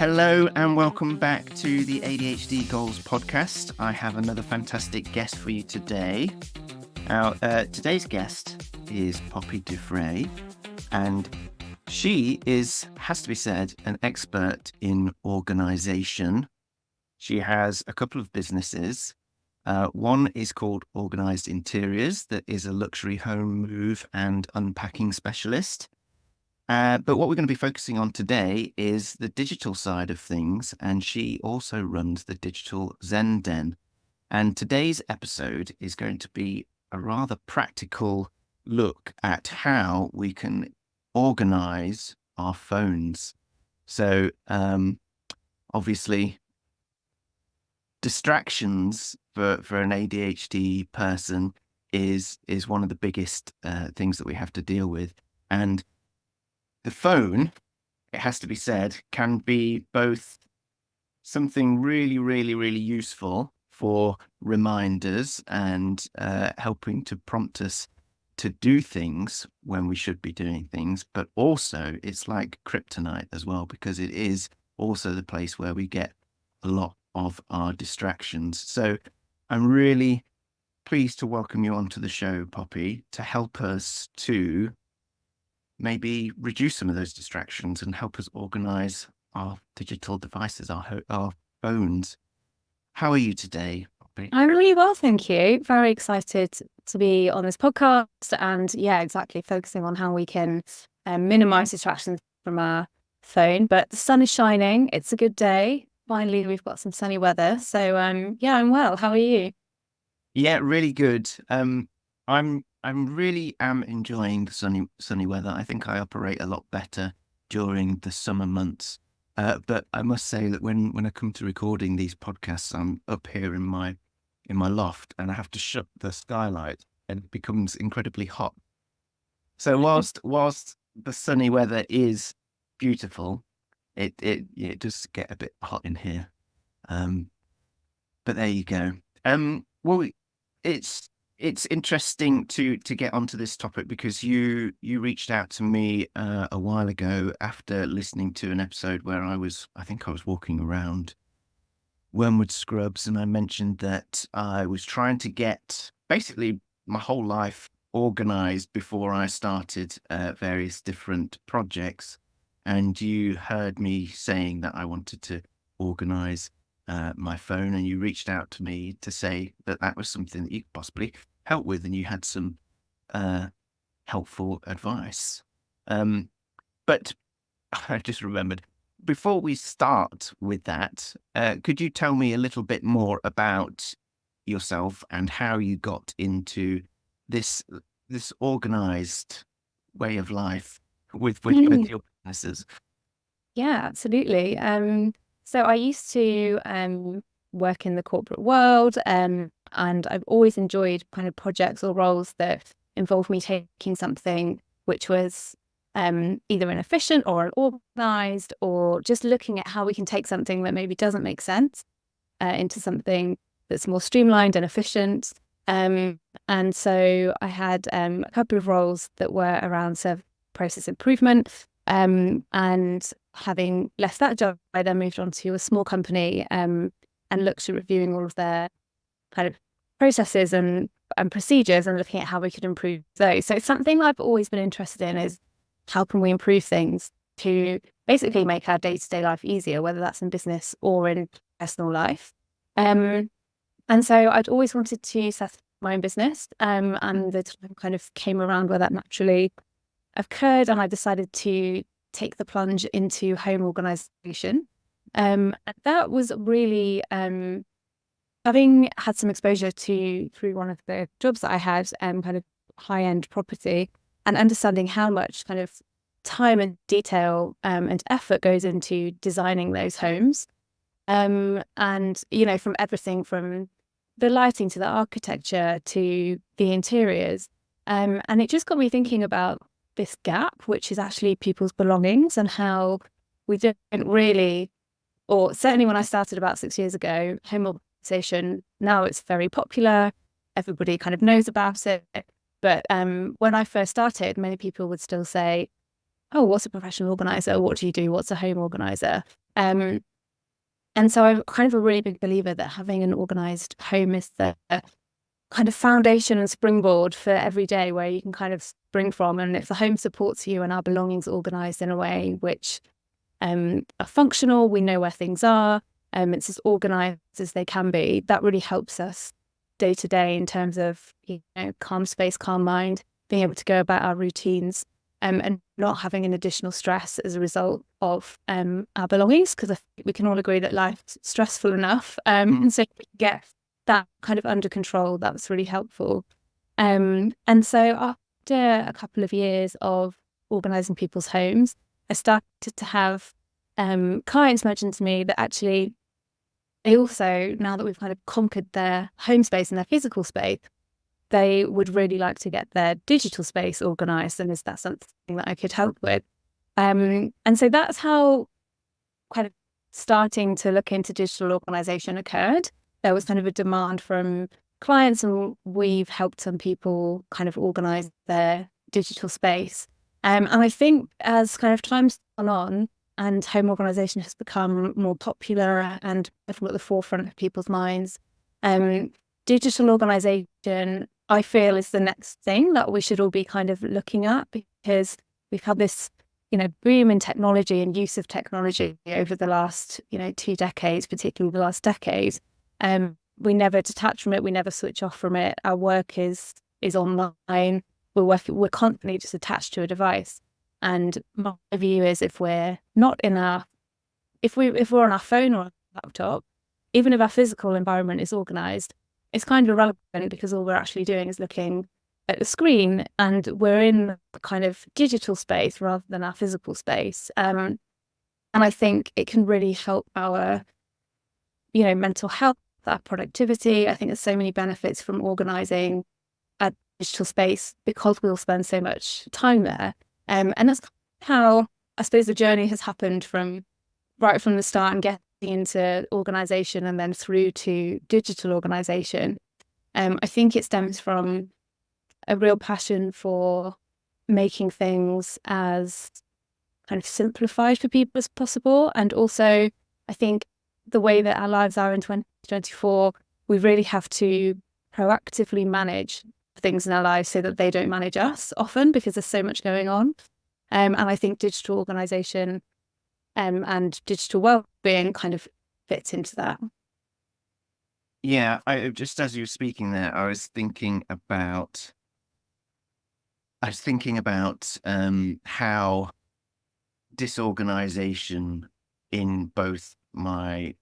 Hello and welcome back to the ADHD Goals podcast. I have another fantastic guest for you today. Now, today's guest is Poppy Dufree, and she has to be said, an expert in organisation. She has a couple of businesses. One is called Organised Interiors, that is a luxury home move and unpacking specialist. But what we're going to be focusing on today is the digital side of things, and she also runs the Digital Zen Den. And today's episode is going to be a rather practical look at how we can organize our phones. So obviously, distractions for an ADHD person is one of the biggest things that we have to deal with. And the phone, it has to be said, can be both something really, really, really useful for reminders and helping to prompt us to do things when we should be doing things, but also it's like kryptonite as well, because it is also the place where we get a lot of our distractions. So I'm really pleased to welcome you onto the show, Poppy, to help us to maybe reduce some of those distractions and help us organize our digital devices, our phones. How are you today, Poppy? I'm really well, thank you. Very excited to be on this podcast and exactly focusing on how we can minimize distractions from our phone. But the sun is shining. It's a good day. Finally, we've got some sunny weather. So I'm well. How are you? Yeah, really good. I'm really enjoying the sunny weather. I think I operate a lot better during the summer months. But I must say that when I come to recording these podcasts, I'm up here in my loft and I have to shut the skylight and it becomes incredibly hot. So whilst the sunny weather is beautiful, it does get a bit hot in here. But there you go. Well, it's interesting to get onto this topic because you reached out to me a while ago after listening to an episode where I think I was walking around Wormwood Scrubs, and I mentioned that I was trying to get basically my whole life organized before I started various different projects. And you heard me saying that I wanted to organize my phone, and you reached out to me to say that was something that you could possibly help with, and you had some helpful advice. But I just remembered, before we start with that, could you tell me a little bit more about yourself and how you got into this organized way of life with your businesses? Yeah, absolutely. So I used to work in the corporate world, and I've always enjoyed kind of projects or roles that involved me taking something which was either inefficient or unorganized, or just looking at how we can take something that maybe doesn't make sense into something that's more streamlined and efficient. And so I had a couple of roles that were around process improvement. And having left that job, I then moved on to a small company and looked at reviewing all of their kind of processes and procedures and looking at how we could improve those. So it's something I've always been interested in, is how can we improve things to basically make our day-to-day life easier, whether that's in business or in personal life. And so I'd always wanted to set up my own business, and the time kind of came around where that naturally occurred, and I decided to take the plunge into home organization. And that was really having had some exposure through one of the jobs that I had, kind of high-end property, and understanding how much kind of time and detail and effort goes into designing those homes. And from everything from the lighting to the architecture to the interiors. And it just got me thinking about this gap, which is actually people's belongings, and how we don't really, or certainly when I started about 6 years ago, home organization, now it's very popular. Everybody kind of knows about it. But when I first started, many people would still say, oh, what's a professional organizer? What do you do? What's a home organizer? Um, and so I'm kind of a really big believer that having an organized home is the kind of foundation and springboard for every day where you can kind of spring from. And if the home supports you and our belongings organized in a way which are functional, we know where things are, it's as organized as they can be, that really helps us day to day in terms of, calm space, calm mind, being able to go about our routines, and not having an additional stress as a result of our belongings, because I think we can all agree that life's stressful enough. And so if we can get that kind of under control, that's really helpful. And so after a couple of years of organizing people's homes, I started to have clients mention to me that actually they also, now that we've kind of conquered their home space and their physical space, they would really like to get their digital space organized. And is that something that I could help with? And so that's how kind of starting to look into digital organization occurred. There was kind of a demand from clients, and we've helped some people kind of organize their digital space. And I think as kind of time's gone on and home organization has become more popular and at the forefront of people's minds, digital organization, I feel, is the next thing that we should all be kind of looking at, because we've had this, boom in technology and use of technology over the last, 2 decades, particularly the last decade. We never detach from it. We never switch off from it. Our work is online. We're constantly just attached to a device. And my view is, if we're not if we're on our phone or laptop, even if our physical environment is organized, it's kind of irrelevant, because all we're actually doing is looking at the screen, and we're in the kind of digital space rather than our physical space. And I think it can really help our, mental health, our productivity. I think there's so many benefits from organizing a digital space because we'll spend so much time there. And that's how I suppose the journey has happened right from the start, and getting into organization and then through to digital organization. I think it stems from a real passion for making things as kind of simplified for people as possible. And also, I think the way that our lives are in 2024, we really have to proactively manage things in our lives so that they don't manage us often, because there's so much going on. And I think digital organization and digital well-being kind of fits into that. Yeah, I just, as you were speaking there, I was thinking about how disorganization in both my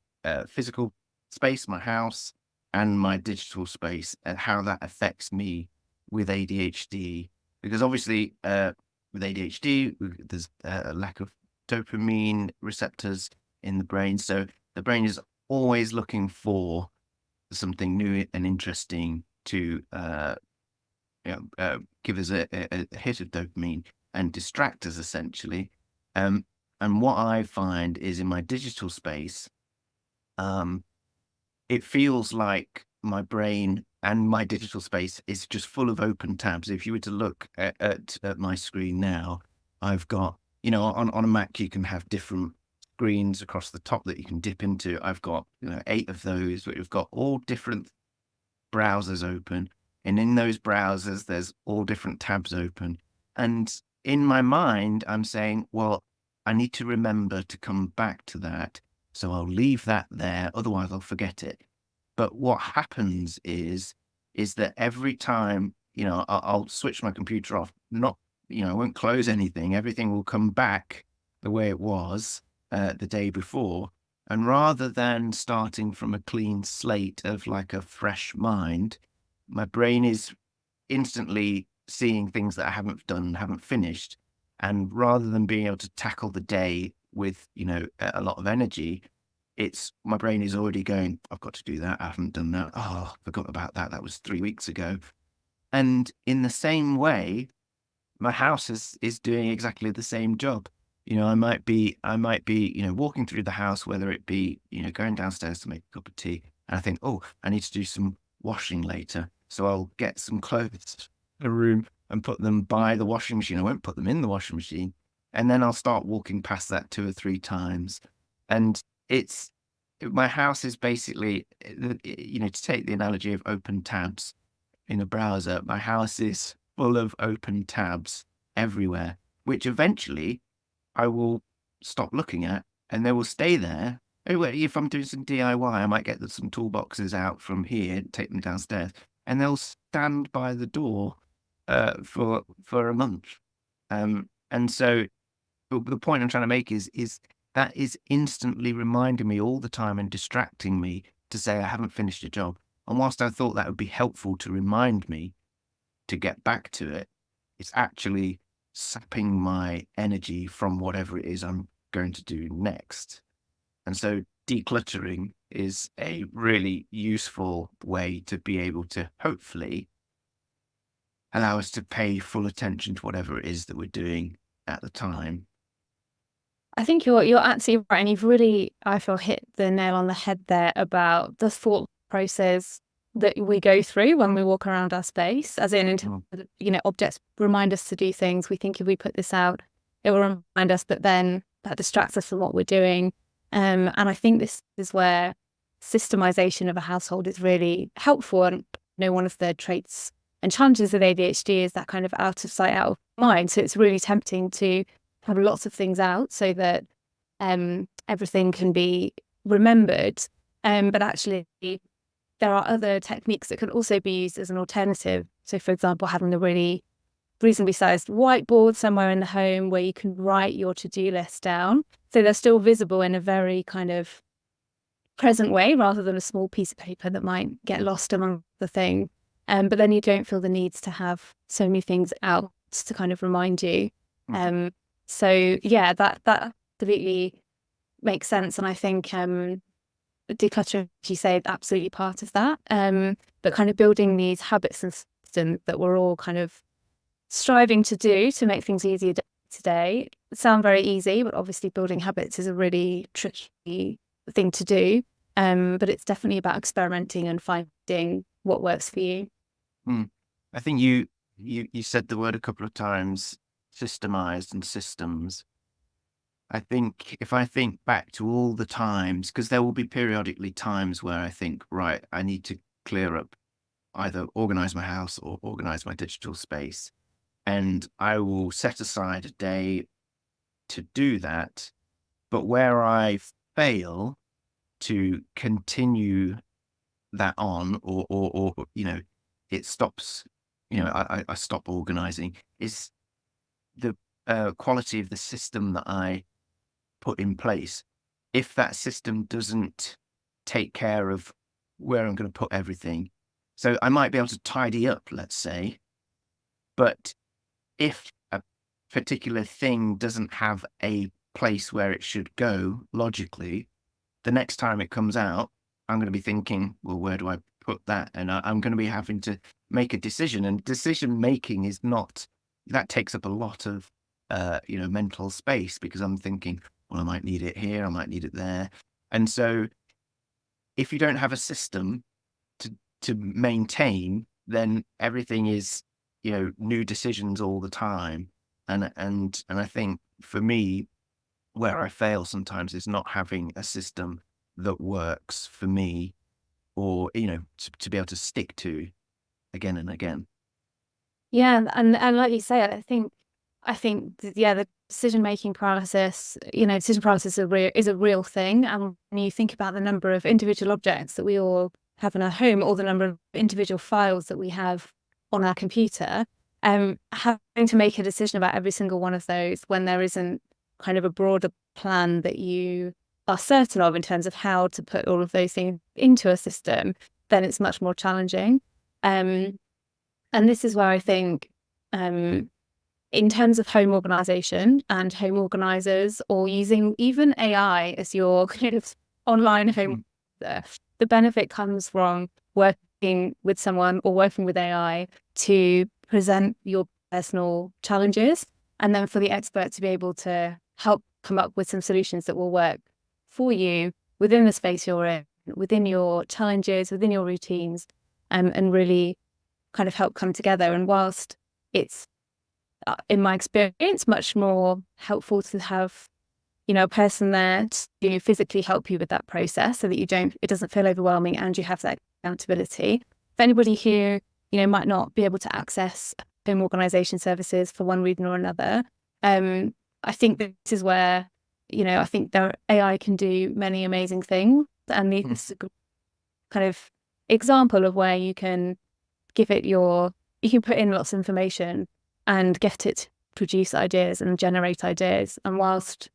physical space, my house, and my digital space, and how that affects me with ADHD. Because obviously, with ADHD, there's a lack of dopamine receptors in the brain. So the brain is always looking for something new and interesting to give us a hit of dopamine and distract us, essentially. And what I find is, in my digital space, it feels like my brain and my digital space is just full of open tabs. If you were to look at my screen now, I've got, on a Mac, you can have different screens across the top that you can dip into. I've got, 8 of those, but we've got all different browsers open. And in those browsers, there's all different tabs open. And in my mind, I'm saying, well, I need to remember to come back to that. So I'll leave that there. Otherwise, I'll forget it. But what happens is that every time, I'll switch my computer off, not, I won't close anything. Everything will come back the way it was the day before. And rather than starting from a clean slate of like a fresh mind, my brain is instantly seeing things that I haven't done, haven't finished. And rather than being able to tackle the day with, a lot of energy, my brain is already going, I've got to do that. I haven't done that. Oh, I forgot about that. That was 3 weeks ago. And in the same way, my house is doing exactly the same job. I might be, walking through the house, whether it be, going downstairs to make a cup of tea. And I think, oh, I need to do some washing later. So I'll get some clothes in a room and put them by the washing machine. I won't put them in the washing machine. And then I'll start walking past that 2 or 3 times. And it's my house is basically, to take the analogy of open tabs in a browser, my house is full of open tabs everywhere, which eventually I will stop looking at, and they will stay there. If I'm doing some DIY, I might get some toolboxes out from here, take them downstairs, and they'll stand by the door for a month. And so the point I'm trying to make is that is instantly reminding me all the time and distracting me to say I haven't finished a job. And whilst I thought that would be helpful to remind me to get back to it, it's actually sapping my energy from whatever it is I'm going to do next. And so decluttering is a really useful way to be able to hopefully allow us to pay full attention to whatever it is that we're doing at the time. I think you're absolutely right, and you've really, I feel, hit the nail on the head there about the thought process that we go through when we walk around our space, as in, objects remind us to do things. We think if we put this out, it will remind us, but then that distracts us from what we're doing. And I think this is where systemization of a household is really helpful. And one of the traits and challenges of ADHD is that kind of out of sight, out of mind. So it's really tempting to have lots of things out so that everything can be remembered. But actually, there are other techniques that can also be used as an alternative. So, for example, having a really reasonably sized whiteboard somewhere in the home where you can write your to-do list down. So they're still visible in a very kind of present way rather than a small piece of paper that might get lost among the thing. But then you don't feel the needs to have so many things out to kind of remind you. So yeah, that absolutely makes sense. And I think decluttering, as you say, is absolutely part of that. But kind of building these habits and systems that we're all kind of striving to do to make things easier today sound very easy, but obviously building habits is a really tricky thing to do. But it's definitely about experimenting and finding what works for you. I think you said the word a couple of times, systemized and systems. I think if I think back to all the times, because there will be periodically times where I think, right, I need to clear up, either organize my house or organize my digital space. And I will set aside a day to do that. But where I fail to continue that on, or it stops, I stop organizing, is the quality of the system that I put in place. If that system doesn't take care of where I'm going to put everything, so I might be able to tidy up, let's say, but if a particular thing doesn't have a place where it should go logically, the next time it comes out, I'm going to be thinking, well, where do I put that? And I'm going to be having to make a decision. And decision making is not, that takes up a lot of, mental space, because I'm thinking, well, I might need it here, I might need it there. And so if you don't have a system to maintain, then everything is, new decisions all the time. And I think for me, where I fail sometimes is not having a system that works for me, or, to be able to stick to again and again. Yeah, and like you say, I think the decision-making paralysis, decision paralysis is a real thing. And when you think about the number of individual objects that we all have in our home, or the number of individual files that we have on our computer, having to make a decision about every single one of those when there isn't kind of a broader plan that you are certain of in terms of how to put all of those things into a system, then it's much more challenging. And this is where I think, in terms of home organization and home organizers, or using even AI as your kind of online home, the benefit comes from working with someone or working with AI to present your personal challenges, and then for the expert to be able to help come up with some solutions that will work for you within the space you're in, within your challenges, within your routines, and really kind of help come together. And whilst it's, in my experience, much more helpful to have a person there to physically help you with that process so that it doesn't feel overwhelming and you have that accountability. For anybody who, might not be able to access home organisation services for one reason or another, I think this is where, I think the AI can do many amazing things. And this is a good kind of example of where you can give it you can put in lots of information and get it to produce ideas and generate ideas. And whilst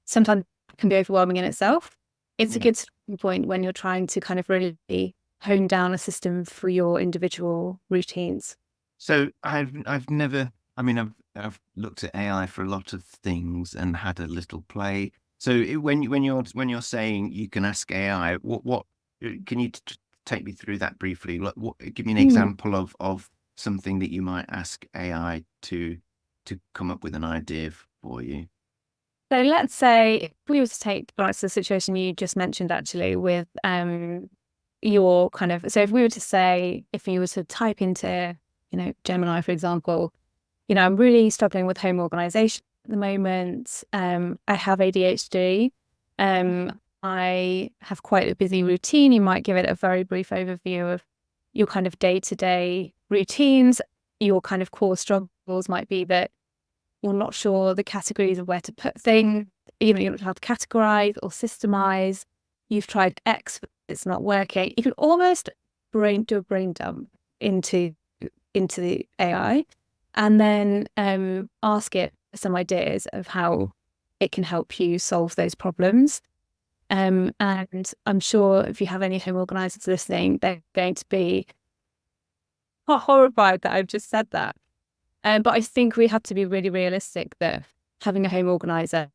sometimes it can be overwhelming in itself, it's a good starting point when you're trying to kind of really hone down a system for your individual routines. So I've never, I've looked at AI for a lot of things and had a little play. So when you're saying you can ask AI, what can you take me through that briefly? Give me an example of something that you might ask AI to come up with an idea for you. So let's say if we were to take the situation you just mentioned actually with your kind of, so if we were to say, if you were to type into, Gemini, for example, I'm really struggling with home organization at the moment. I have ADHD. I have quite a busy routine. You might give it a very brief overview of your kind of day-to-day routines. Your kind of core struggles might be that you're not sure the categories of where to put things. You're not sure how to categorize or systemize. You've tried X, but it's not working. You can almost do a brain dump into the AI and then ask it some ideas of how it can help you solve those problems. And I'm sure if you have any home organisers listening, they're going to be horrified that I've just said that. But I think we have to be really realistic that having a home organiser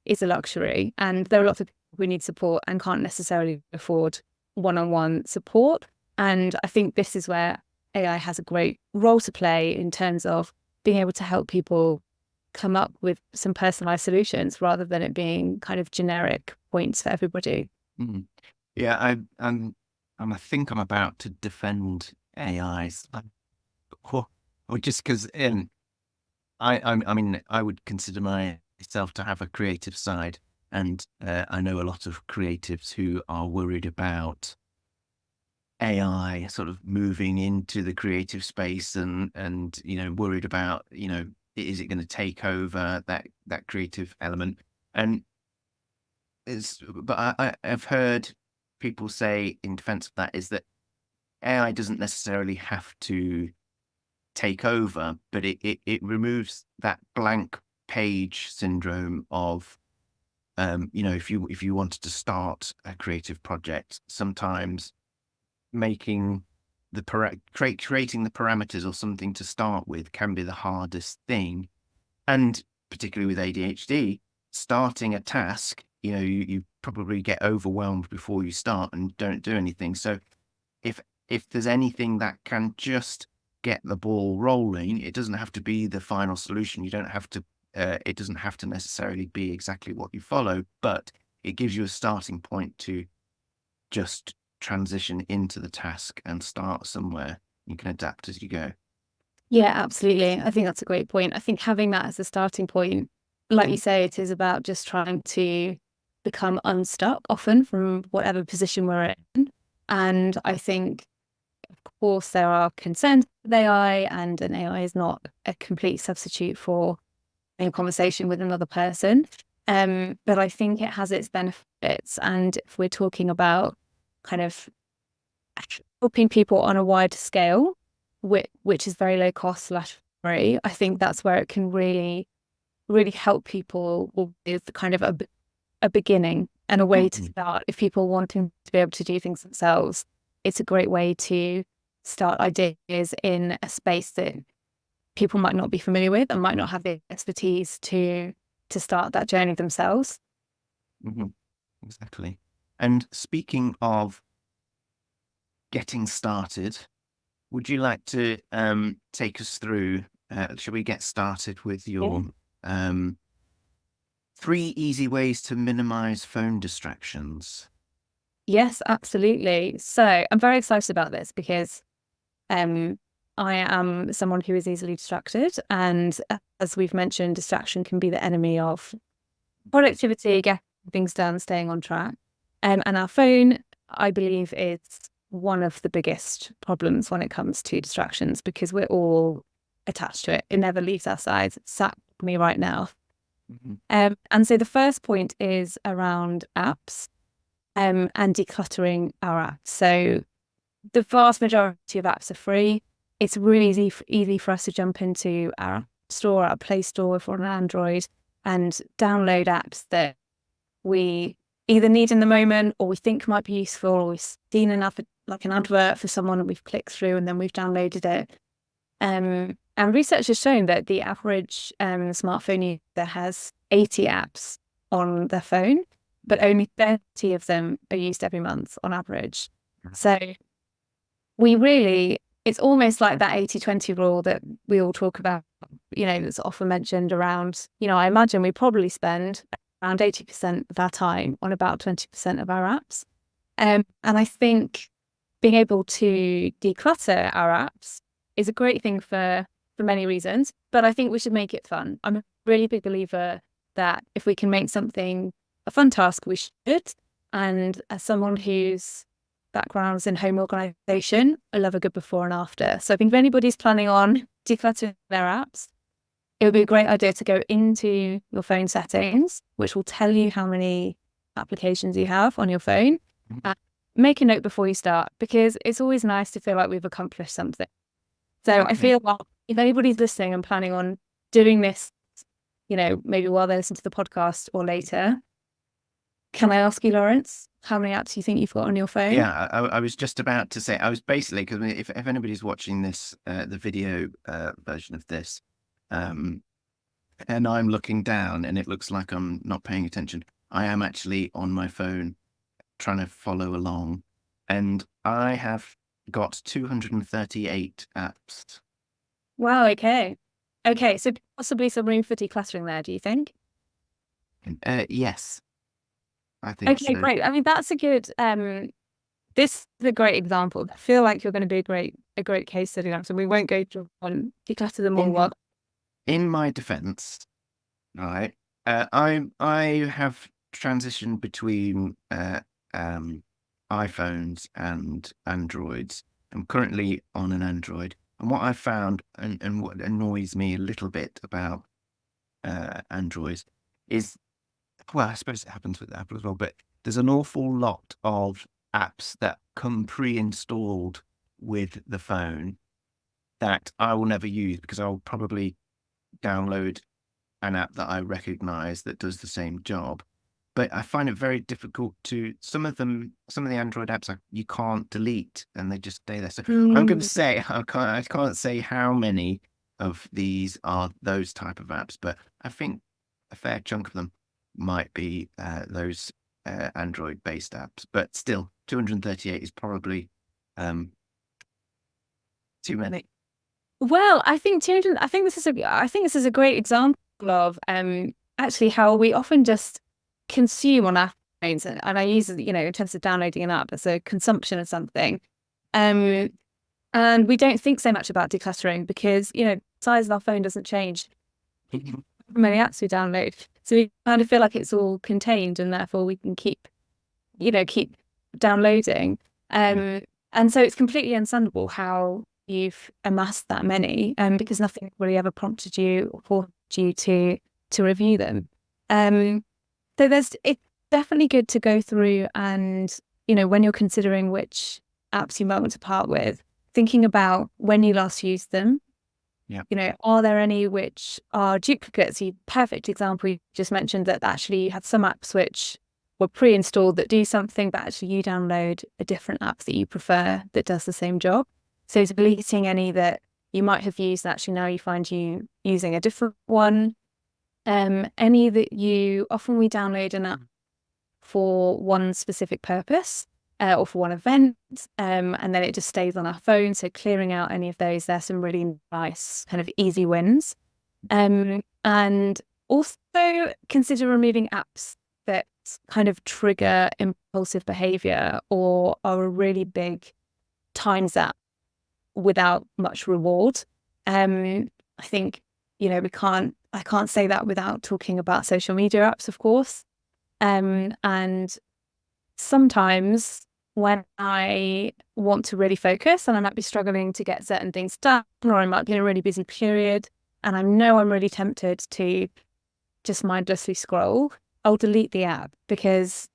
is a luxury, and there are lots of people who need support and can't necessarily afford one-on-one support. And I think this is where AI has a great role to play in terms of being able to help people come up with some personalised solutions rather than it being kind of generic points for everybody. Yeah, I think I'm about to defend AIs. Just because I would consider myself to have a creative side, and I know a lot of creatives who are worried about AI sort of moving into the creative space and worried about is it going to take over that creative element. And I've heard people say in defense of that is that AI doesn't necessarily have to take over, but it removes that blank page syndrome of if you wanted to start a creative project, sometimes making creating the parameters or something to start with can be the hardest thing. And particularly with ADHD, starting a task, you probably get overwhelmed before you start and don't do anything. So if there's anything that can just get the ball rolling, it doesn't have to be the final solution. You don't have to, it doesn't have to necessarily be exactly what you follow, but it gives you a starting point to just transition into the task and start somewhere. You can adapt as you go. Yeah, absolutely. I think that's a great point. I think having that as a starting point, like you say, it is about just trying to become unstuck often from whatever position we're in. And I think, of course, there are concerns with AI, and an AI is not a complete substitute for a conversation with another person. But I think it has its benefits. And if we're talking about kind of helping people on a wide scale, which is very low cost / free, I think that's where it can really, really help people with kind of a beginning and a way to start. If people wanting to be able to do things themselves, it's a great way to start ideas in a space that people might not be familiar with and might not have the expertise to start that journey themselves. Exactly. And speaking of getting started, would you like to take us through, shall we get started with your 3 easy ways to minimize phone distractions? Yes, absolutely. So I'm very excited about this because I am someone who is easily distracted. And as we've mentioned, distraction can be the enemy of productivity, getting things done, staying on track. And our phone, I believe, is one of the biggest problems when it comes to distractions because we're all attached to it. It never leaves our sides. It's sat with me right now. And so the first point is around apps and decluttering our apps. So the vast majority of apps are free. It's really easy for us to jump into our App Store, our Play Store if we're on Android, and download apps that we either need in the moment or we think might be useful, or we've seen enough like an advert for someone and we've clicked through and then we've downloaded it. And research has shown that the average smartphone user has 80 apps on their phone, but only 30 of them are used every month on average. So it's almost like that 80-20 rule that we all talk about, that's often mentioned around, I imagine we probably spend around 80% of our time on about 20% of our apps. And I think being able to declutter our apps is a great thing for many reasons, but I think we should make it fun. I'm a really big believer that if we can make something a fun task, we should. And as someone whose background is in home organisation, I love a good before and after. So I think if anybody's planning on decluttering their apps, it would be a great idea to go into your phone settings, which will tell you how many applications you have on your phone. Make a note before you start, because it's always nice to feel like we've accomplished something. So I feel like if anybody's listening and planning on doing this, maybe while they listen to the podcast or later, can I ask you, Lawrence, how many apps you think you've got on your phone? Yeah, I was just about to say, I was basically, because if anybody's watching this, the video version of this, and I'm looking down and it looks like I'm not paying attention, I am actually on my phone trying to follow along, and I have got 238 apps. Wow, okay. So possibly some room for decluttering there, do you think? Yes, I think Okay, so. great. I mean, that's a good this is a great example. I feel like you're going to be a great case study now, so we won't go on declutter them all. In my defense, right, I have transitioned between iPhones and Androids. I'm currently on an Android, and what I found, and what annoys me a little bit about Androids is, well, I suppose it happens with Apple as well, but there's an awful lot of apps that come pre-installed with the phone that I will never use, because I'll probably download an app that I recognize that does the same job. But I find it very difficult some of the Android apps you can't delete, and they just stay there. So I'm going to say, I can't say how many of these are those type of apps, but I think a fair chunk of them might be those Android based apps. But still, 238 is probably too many. Well, I think this is a great example of actually how we often just consume on our phones, and I use it, in terms of downloading an app as a consumption of something. And we don't think so much about decluttering because, the size of our phone doesn't change how many apps we download. So we kind of feel like it's all contained, and therefore we can keep downloading. And so it's completely understandable how you've amassed that many, because nothing really ever prompted you or forced you to review them. So it's definitely good to go through and, when you're considering which apps you might want to part with, thinking about when you last used them. Yeah. Are there any which are duplicates? Perfect example, you just mentioned that actually you had some apps which were pre-installed that do something, but actually you download a different app that you prefer that does the same job. So deleting any that you might have used, actually now you find you using a different one. Any that often we download an app for one specific purpose or for one event, and then it just stays on our phone. So clearing out any of those, there's some really nice kind of easy wins. And also consider removing apps that kind of trigger impulsive behavior or are a really big time zap without much reward. I think, we can't I can't say that without talking about social media apps, of course. And sometimes when I want to really focus and I might be struggling to get certain things done, or I might be in a really busy period and I know I'm really tempted to just mindlessly scroll, I'll delete the app because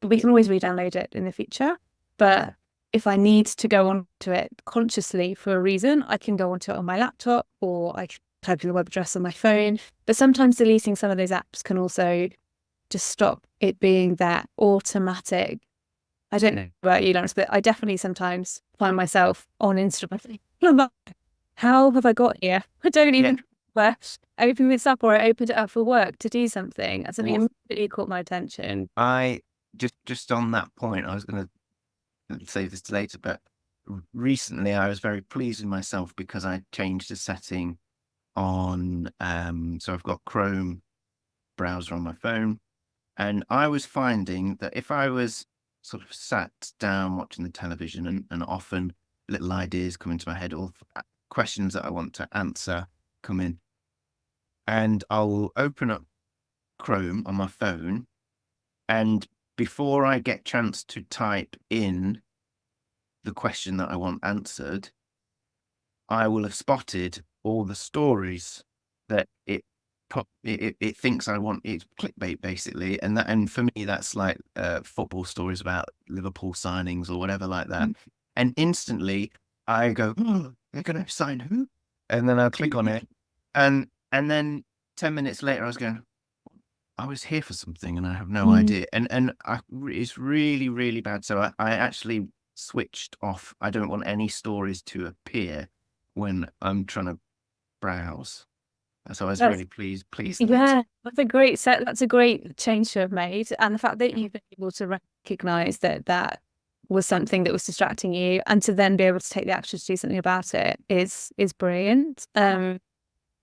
we can always re-download it in the future. But if I need to go onto it consciously for a reason, I can go onto it on my laptop or I can type in the web address on my phone. But sometimes deleting some of those apps can also just stop it being that automatic. I don't know about you, Lawrence, but I definitely sometimes find myself on Instagram. I'm like, how have I got here? I don't even I opened this up or I opened it up for work to do something and something immediately caught my attention. I just on that point, I was going to save this to later, but recently I was very pleased with myself because I changed a setting on, so I've got Chrome browser on my phone, and I was finding that if I was sort of sat down watching the television and often little ideas come into my head or questions that I want to answer come in, and I'll open up Chrome on my phone, and before I get chance to type in the question that I want answered, I will have spotted all the stories that it thinks I want. It's clickbait basically, and for me that's like football stories about Liverpool signings or whatever like that. And instantly I go, oh, they're going to sign who? And then I'll click on it, and then 10 minutes later I was going, I was here for something and I have no idea. And it's really, really bad. So I actually switched off. I don't want any stories to appear when I'm trying to browse. So I was really pleased. Yeah, that's a great set. That's a great change to have made. And the fact that you've been able to recognize that that was something that was distracting you and to then be able to take the action to do something about it is brilliant.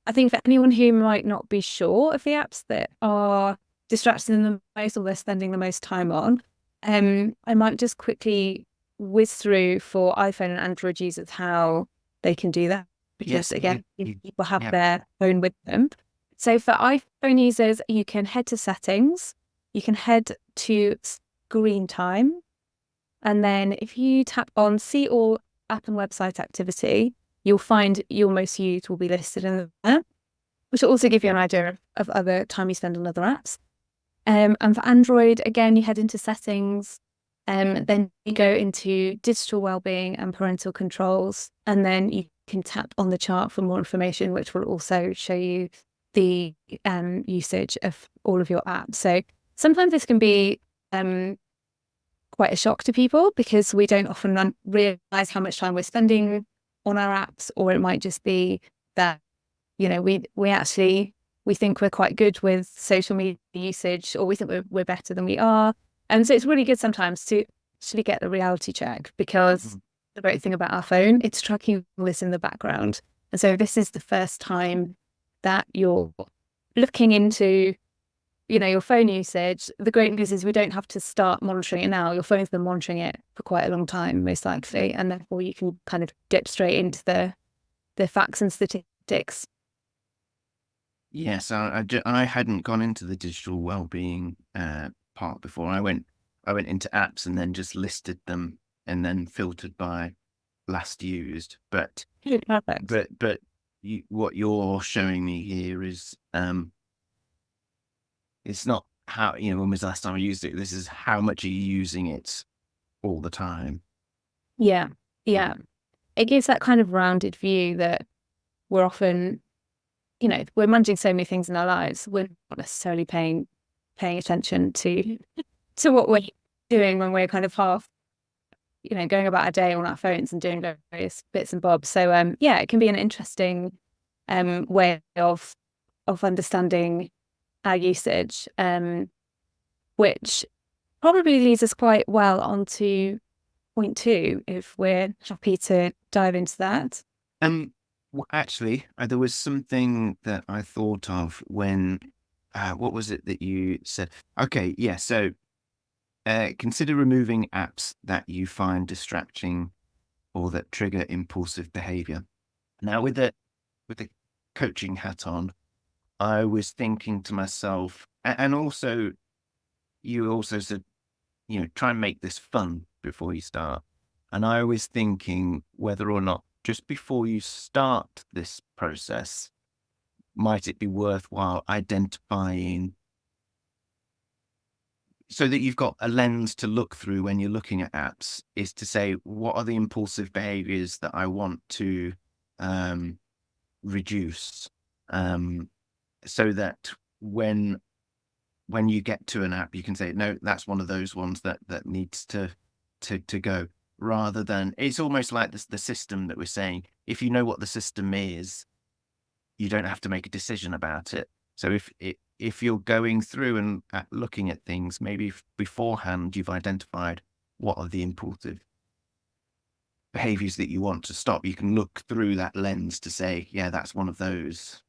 I think for anyone who might not be sure of the apps that are distracting them the most or they're spending the most time on, I might just quickly whiz through for iPhone and Android users how they can do that. Because again, people have their phone with them. So for iPhone users, you can head to settings, you can head to screen time. And then if you tap on see all app and website activity, you'll find your most used will be listed in there, which will also give you an idea of other time you spend on other apps. And for Android, again, you head into settings, then you go into digital wellbeing and parental controls, and then you can tap on the chart for more information, which will also show you the usage of all of your apps. So sometimes this can be quite a shock to people because we don't often realize how much time we're spending on our apps, or it might just be that, you know, we think we're quite good with social media usage, or we think we're better than we are. And so it's really good sometimes to actually get the reality check, because the great thing about our phone, it's tracking all this in the background. And so if this is the first time that you're looking into, you know, your phone usage, the great news is we don't have to start monitoring it now. Your phone's been monitoring it for quite a long time, most likely, and therefore you can kind of dip straight into the facts and statistics. Yes, I hadn't gone into the digital well-being part before. I went into apps and then just listed them and then filtered by last used. But Perfect. but what you're showing me here is it's not how, you know, when was the last time I used it. This is how much are you using it all the time. Yeah. It gives that kind of rounded view that we're often, you know, we're managing so many things in our lives. We're not necessarily paying attention to what we're doing when we're kind of half, you know, going about our day on our phones and doing various bits and bobs. So yeah, it can be an interesting way of understanding our usage, which probably leads us quite well onto point 2, if we're happy to dive into that. Well, actually, there was something that I thought of when, what was it that you said? Okay, yeah. So, consider removing apps that you find distracting or that trigger impulsive behavior. Now, with the coaching hat on, I was thinking to myself, and also you also said, try and make this fun before you start. And I was thinking whether or not just before you start this process, might it be worthwhile identifying so that you've got a lens to look through when you're looking at apps, is to say, what are the impulsive behaviors that I want to um, reduce? Um, so that when you get to an app, you can say, no, that's one of those ones that needs to go. Rather than, it's almost like the system that we're saying. If you know what the system is, you don't have to make a decision about it. So if you're going through and looking at things, maybe beforehand you've identified what are the impulsive behaviors that you want to stop, you can look through that lens to say, yeah, that's one of those.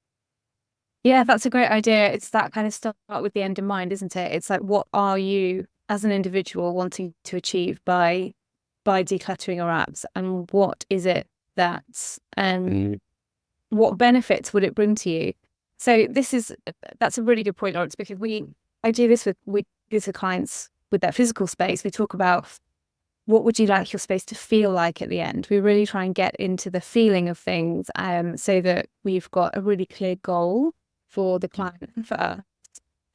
Yeah, that's a great idea. It's that kind of start with the end in mind, isn't it? It's like, what are you as an individual wanting to achieve by decluttering your apps, and what is it that's what benefits would it bring to you? So that's a really good point, Lawrence, because I do this with clients with their physical space. We talk about what would you like your space to feel like at the end. We really try and get into the feeling of things, so that we've got a really clear goal for the client first,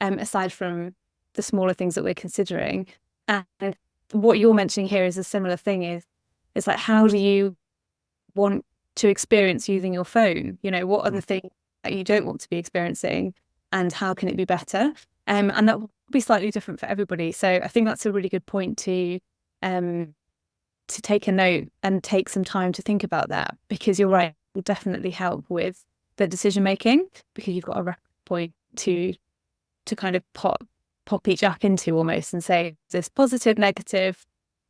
aside from the smaller things that we're considering. And what you're mentioning here is a similar thing. It's like, how do you want to experience using your phone? What are the things that you don't want to be experiencing, and how can it be better? And that will be slightly different for everybody. So I think that's a really good point to take a note and take some time to think about that, because you're right, it will definitely help with the decision making, because you've got a reference point to kind of pop each app into almost, and say, is this positive, negative,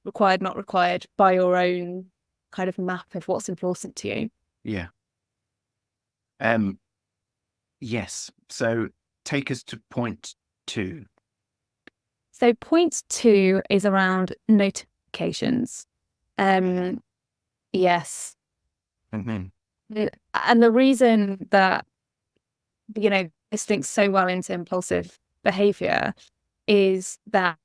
required, not required, by your own kind of map of what's important to you. Yeah. Yes. So take us to point 2. So point 2 is around notifications. Yes. Mm-hmm. And the reason that, this links so well into impulsive behavior is that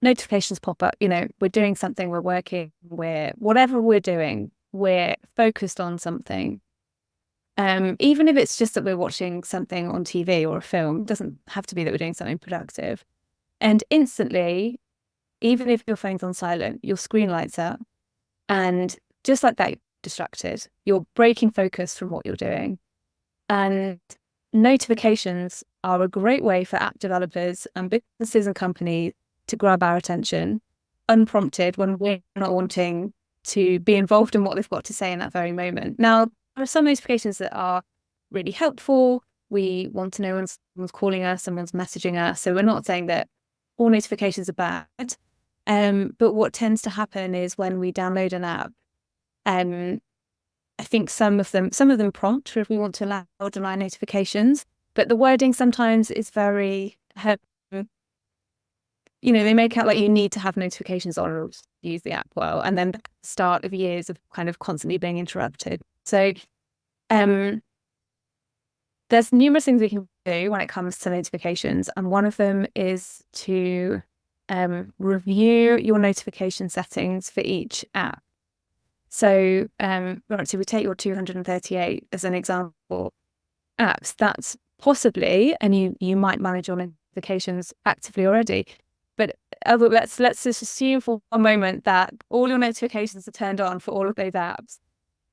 notifications pop up. We're doing something, we're working, whatever we're doing, we're focused on something. Even if it's just that we're watching something on TV or a film, it doesn't have to be that we're doing something productive. And instantly, even if your phone's on silent, your screen lights up. And just like that, you're distracted. You're breaking focus from what you're doing. And notifications are a great way for app developers and businesses and companies to grab our attention unprompted, when we're not wanting to be involved in what they've got to say in that very moment. Now, there are some notifications that are really helpful. We want to know when someone's calling us, someone's messaging us. So we're not saying that all notifications are bad. But what tends to happen is when we download an app, I think some of them prompt if we want to allow or deny notifications, but the wording sometimes is very, they make out like you need to have notifications on or use the app well, and then the start of years of kind of constantly being interrupted. So there's numerous things we can do when it comes to notifications, and one of them is to review your notification settings for each app. So we take your 238 as an example apps. That's possibly, and you might manage your notifications actively already, but let's just assume for a moment that all your notifications are turned on for all of those apps.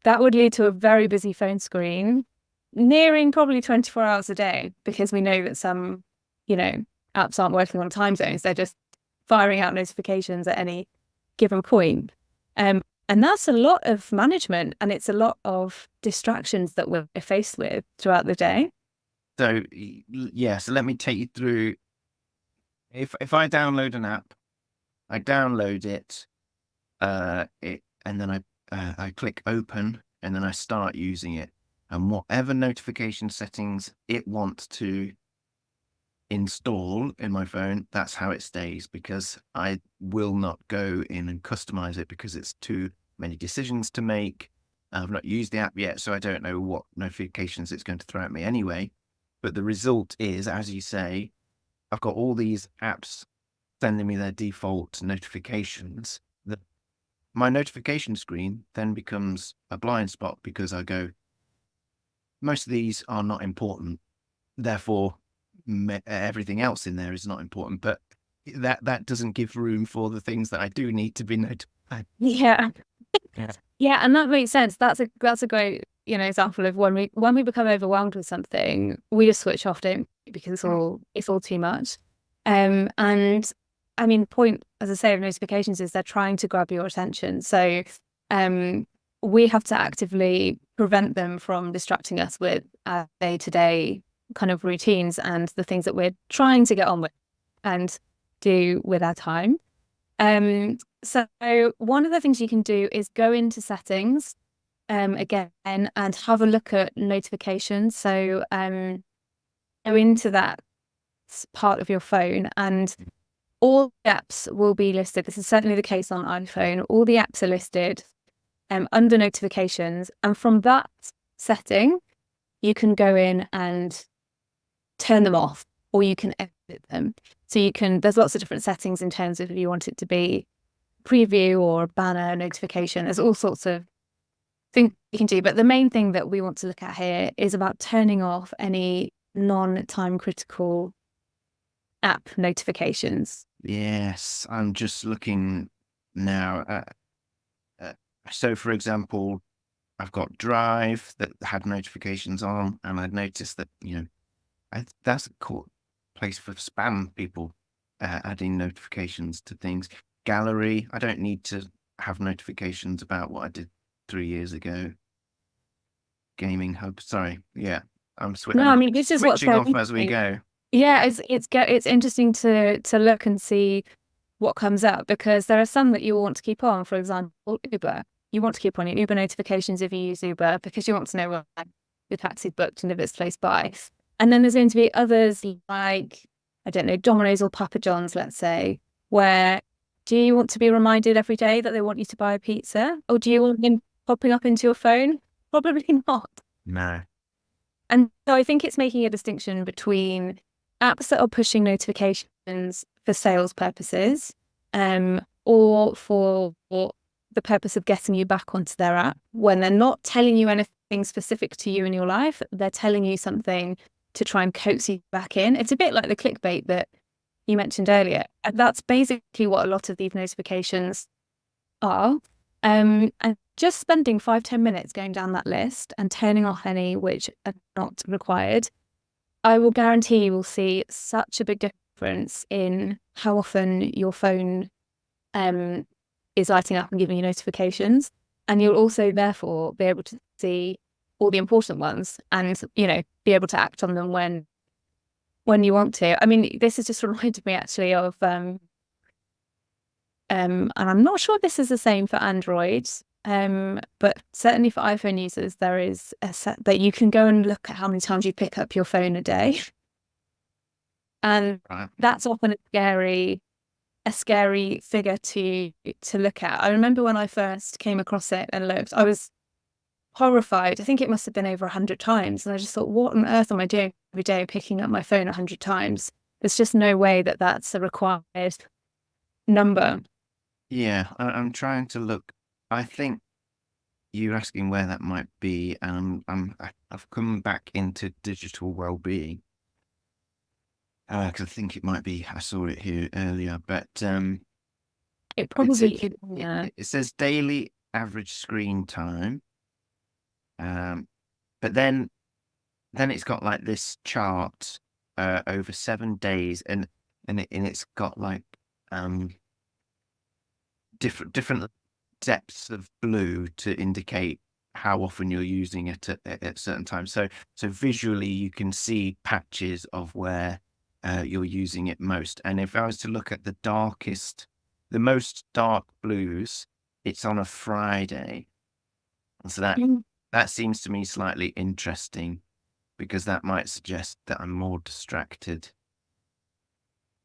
That would lead to a very busy phone screen, nearing probably 24 hours a day, because we know that some, apps aren't working on time zones. They're just firing out notifications at any given point. And that's a lot of management, and it's a lot of distractions that we're faced with throughout the day. So so let me take you through. If I download an app, I download it, and then I click open, and then I start using it. And whatever notification settings it wants to install in my phone, that's how it stays, because I will not go in and customize it, because it's too many decisions to make. I've not used the app yet, so I don't know what notifications it's going to throw at me anyway. But the result is, as you say, I've got all these apps sending me their default notifications. My notification screen then becomes a blind spot because I go, most of these are not important. Therefore, everything else in there is not important. But that doesn't give room for the things that I do need to be notified. Yeah. Yeah. Yeah, and that makes sense. That's a great, example of when we become overwhelmed with something, we just switch off, don't we? Because it's all too much. And I mean, the point, as I say, of notifications is they're trying to grab your attention. So we have to actively prevent them from distracting us with our day-to-day kind of routines and the things that we're trying to get on with and do with our time. So one of the things you can do is go into settings again and have a look at notifications. So go into that part of your phone and all the apps will be listed. This is certainly the case on iPhone. All the apps are listed under notifications. And from that setting, you can go in and turn them off, or you can edit them. So there's lots of different settings in terms of if you want it to be preview or banner notification. There's all sorts of things you can do. But the main thing that we want to look at here is about turning off any non-time critical app notifications. Yes, I'm just looking now at, so for example, I've got Drive that had notifications on, and I'd noticed that, that's a cool place for spam people, adding notifications to things. Gallery, I don't need to have notifications about what I did 3 years ago. Gaming Hub, sorry, yeah, I'm No, I mean, this is what's switching off going as we go. Yeah, it's interesting to look and see what comes up, because there are some that you want to keep on. For example, Uber. You want to keep on your Uber notifications if you use Uber because you want to know when your taxi's booked and if it's close by. And then there's going to be others like, I don't know, Domino's or Papa John's, let's say, where do you want to be reminded every day that they want you to buy a pizza? Or do you want them popping up into your phone? Probably not. No. And so I think it's making a distinction between apps that are pushing notifications for sales purposes, or for the purpose of getting you back onto their app, when they're not telling you anything specific to you in your life. They're telling you something to try and coax you back in. It's a bit like the clickbait that you mentioned earlier. And that's basically what a lot of these notifications are. And just spending 5-10 minutes going down that list and turning off any which are not required, I will guarantee you will see such a big difference in how often your phone is lighting up and giving you notifications. And you'll also therefore be able to see all the important ones and, be able to act on them when you want to. I mean, this has just reminded me actually of, and I'm not sure if this is the same for Android, but certainly for iPhone users, there is a set that you can go and look at how many times you pick up your phone a day. And that's often a scary figure to look at. I remember when I first came across it and looked, I was horrified. I think it must have been over 100 times. And I just thought, what on earth am I doing every day picking up my phone 100 times? There's just no way that that's a required number. Yeah, I'm trying to look. I think you're asking where that might be, and I've come back into digital well-being because I think it might be. I saw it here earlier, but It probably yeah. it says daily average screen time, but then it's got like this chart over 7 days, and it's got like different depths of blue to indicate how often you're using it at certain times. So visually you can see patches of where you're using it most. And if I was to look at the most dark blues, it's on a Friday. And so that seems to me slightly interesting, because that might suggest that I'm more distracted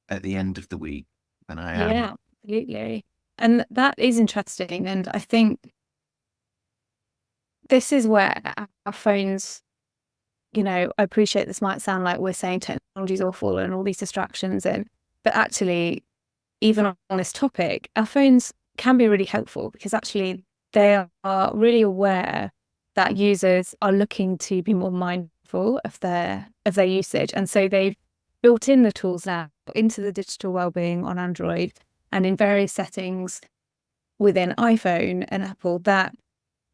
at the end of the week than I am. Yeah, absolutely. And that is interesting. And I think this is where our phones, I appreciate this might sound like we're saying technology is awful and all these distractions, but actually, even on this topic, our phones can be really helpful because actually they are really aware that users are looking to be more mindful of their usage. And so they've built in the tools now into the digital wellbeing on Android and in various settings within iPhone and Apple that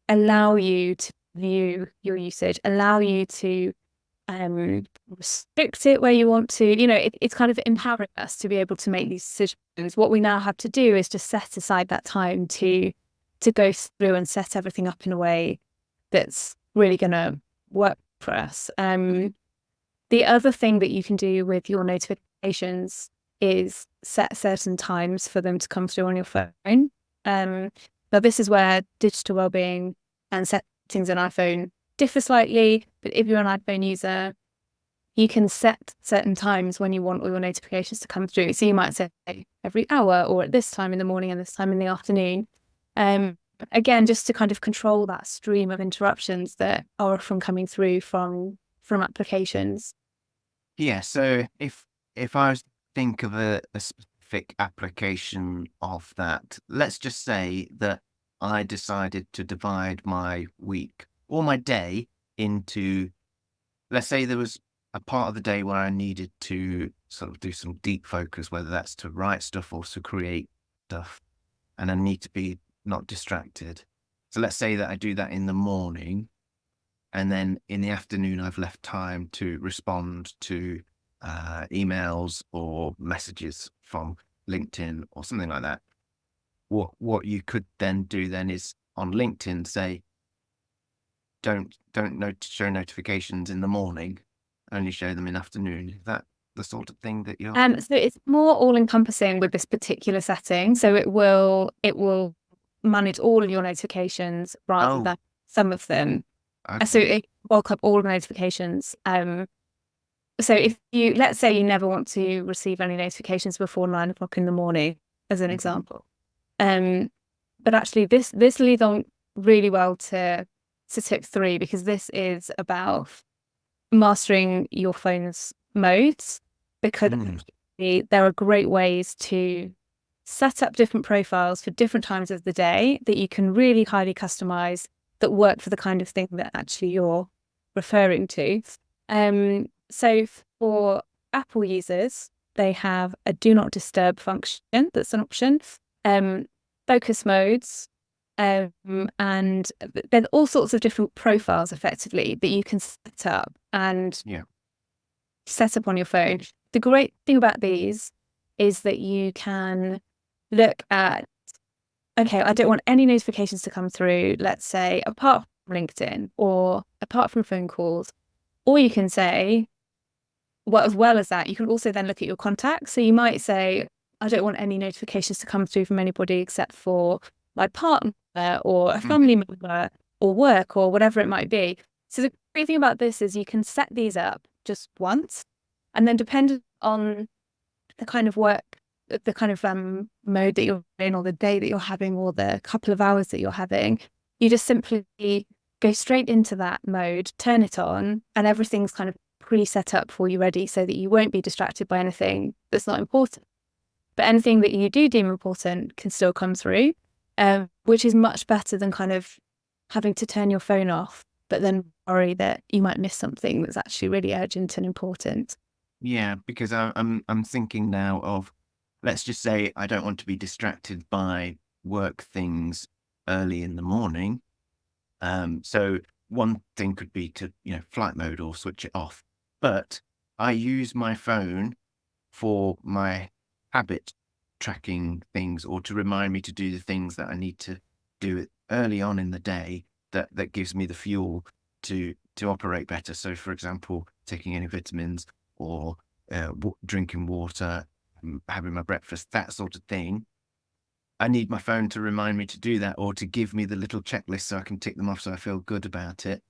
allow you to view your usage, allow you to restrict it where you want to. It's kind of empowering us to be able to make these decisions. What we now have to do is just set aside that time to go through and set everything up in a way that's really going to work for us. The other thing that you can do with your notifications is set certain times for them to come through on your phone. But this is where digital wellbeing and settings on iPhone differ slightly. But if you're an iPhone user, you can set certain times when you want all your notifications to come through. So you might say every hour or at this time in the morning and this time in the afternoon. Again, just to kind of control that stream of interruptions that are often coming through from applications. Yeah, so if I was to think of a specific application of that, let's just say that I decided to divide my week or my day into, let's say there was a part of the day where I needed to sort of do some deep focus, whether that's to write stuff or to create stuff, and I need to be not distracted. So let's say that I do that in the morning, and then in the afternoon, I've left time to respond to emails or messages from LinkedIn or something like that. What you could then do then is on LinkedIn say, don't show notifications in the morning, only show them in afternoon. Is that the sort of thing that you're? So it's more all-encompassing with this particular setting. So it will manage all of your notifications rather Oh, than some of them. So okay. it bulk up all the notifications. So if let's say you never want to receive any notifications before 9 o'clock in the morning, as an Mhm. example. But actually this leads on really well to tip 3, because this is about mastering your phone's modes, because Mm. there are great ways to set up different profiles for different times of the day that you can really highly customize that work for the kind of thing that actually you're referring to. So for Apple users, they have a do not disturb function that's an option, focus modes, and there's all sorts of different profiles effectively that you can set up and Yeah. set up on your phone. The great thing about these is that you can look at, okay, I don't want any notifications to come through, let's say, apart from LinkedIn or apart from phone calls. Or you can say, well, as well as that, you can also then look at your contacts. So you might say, I don't want any notifications to come through from anybody except for my partner or a Mm. family member or work or whatever it might be. So the great thing about this is you can set these up just once, and then depending on the kind of work, the kind of mode that you're in, or the day that you're having, or the couple of hours that you're having, you just simply go straight into that mode, turn it on, and everything's kind of pre-set up for you ready so that you won't be distracted by anything that's not important. But anything that you do deem important can still come through, which is much better than kind of having to turn your phone off, but then worry that you might miss something that's actually really urgent and important. Yeah, because I'm thinking now of, let's just say I don't want to be distracted by work things early in the morning. So one thing could be to, flight mode or switch it off. But I use my phone for my habit tracking things, or to remind me to do the things that I need to do it early on in the day, that gives me the fuel to operate better. So for example, taking any vitamins, or drinking water, having my breakfast, that sort of thing. I need my phone to remind me to do that, or to give me the little checklist so I can tick them off so I feel good about it.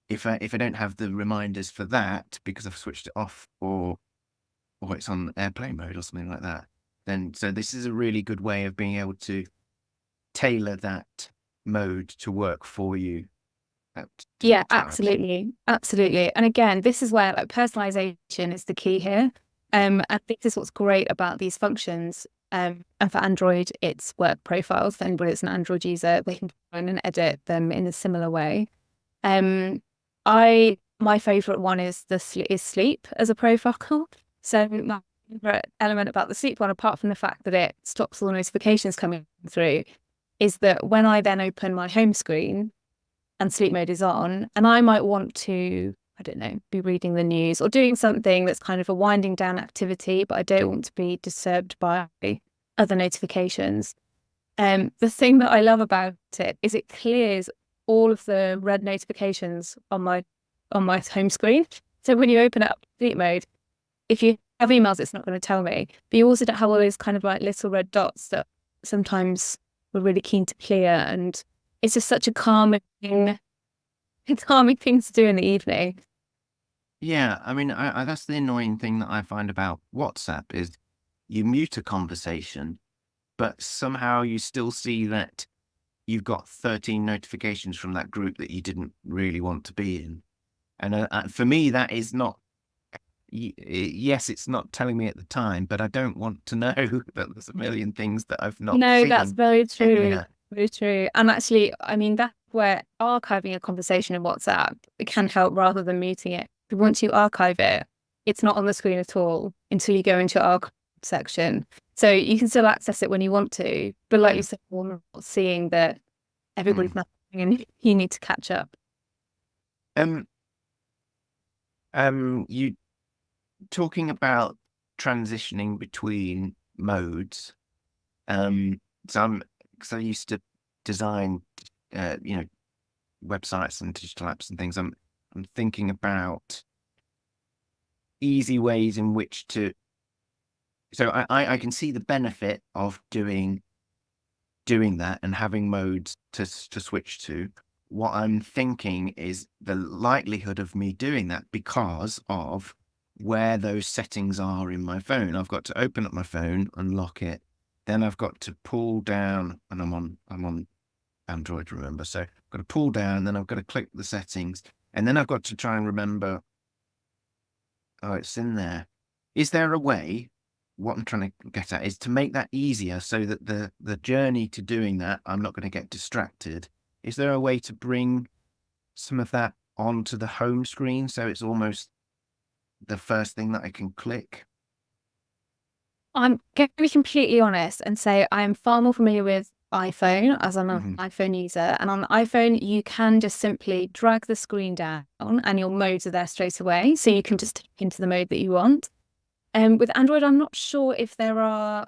If I don't have the reminders for that because I've switched it off, or it's on airplane mode or something like that, then so this is a really good way of being able to tailor that mode to work for you. to Yeah, that task. absolutely. Absolutely. And again, this is where like personalization is the key here. And this is what's great about these functions. And for Android, it's work profiles. For anybody that's an Android user, they can go in and edit them in a similar way. Um, my favorite one is is sleep as a profile. So my favorite element about the sleep one, apart from the fact that it stops all the notifications coming through, is that when I then open my home screen and sleep mode is on, and I might want to, I don't know, be reading the news or doing something that's kind of a winding down activity, but I don't want to be disturbed by other notifications. The thing that I love about it is it clears all of the red notifications on my home screen. So when you open up sleep mode, if you have emails, it's not going to tell me. But you also don't have all those kind of like little red dots that sometimes we're really keen to clear. And it's just such a calming thing to do in the evening. Yeah, I mean, that's the annoying thing that I find about WhatsApp is you mute a conversation, but somehow you still see that you've got 13 notifications from that group that you didn't really want to be in. And for me, that is not, yes, it's not telling me at the time, but I don't want to know that there's a million things that I've not No, that's seen. very true. Yeah. Very true. And actually, I mean, that's where archiving a conversation in WhatsApp it can help rather than muting it. Once you archive it, it's not on the screen at all until you go into your archive section. So you can still access it when you want to, but like you Mm, said, we're not seeing that everybody's mm. not and you need to catch up. Um, you talking about transitioning between modes. So because I used to design, you know, websites and digital apps and things. I'm thinking about easy ways in which to. So I can see the benefit of doing that and having modes to switch to. What I'm thinking is the likelihood of me doing that because of where those settings are in my phone. I've got to open up my phone, unlock it, then I've got to pull down, and I'm on Android, remember. So I've got to pull down, then I've got to click the settings, and then I've got to try and remember, oh, it's in there. Is there a way? What I'm trying to get at is to make that easier so that the journey to doing that, I'm not going to get distracted. Is there a way to bring some of that onto the home screen so it's almost the first thing that I can click? I'm going to be completely honest and say I am far more familiar with iPhone as I'm an Hmm. iPhone user. And on iPhone, you can just simply drag the screen down and your modes are there straight away. So you can just take into the mode that you want. With Android, I'm not sure if there are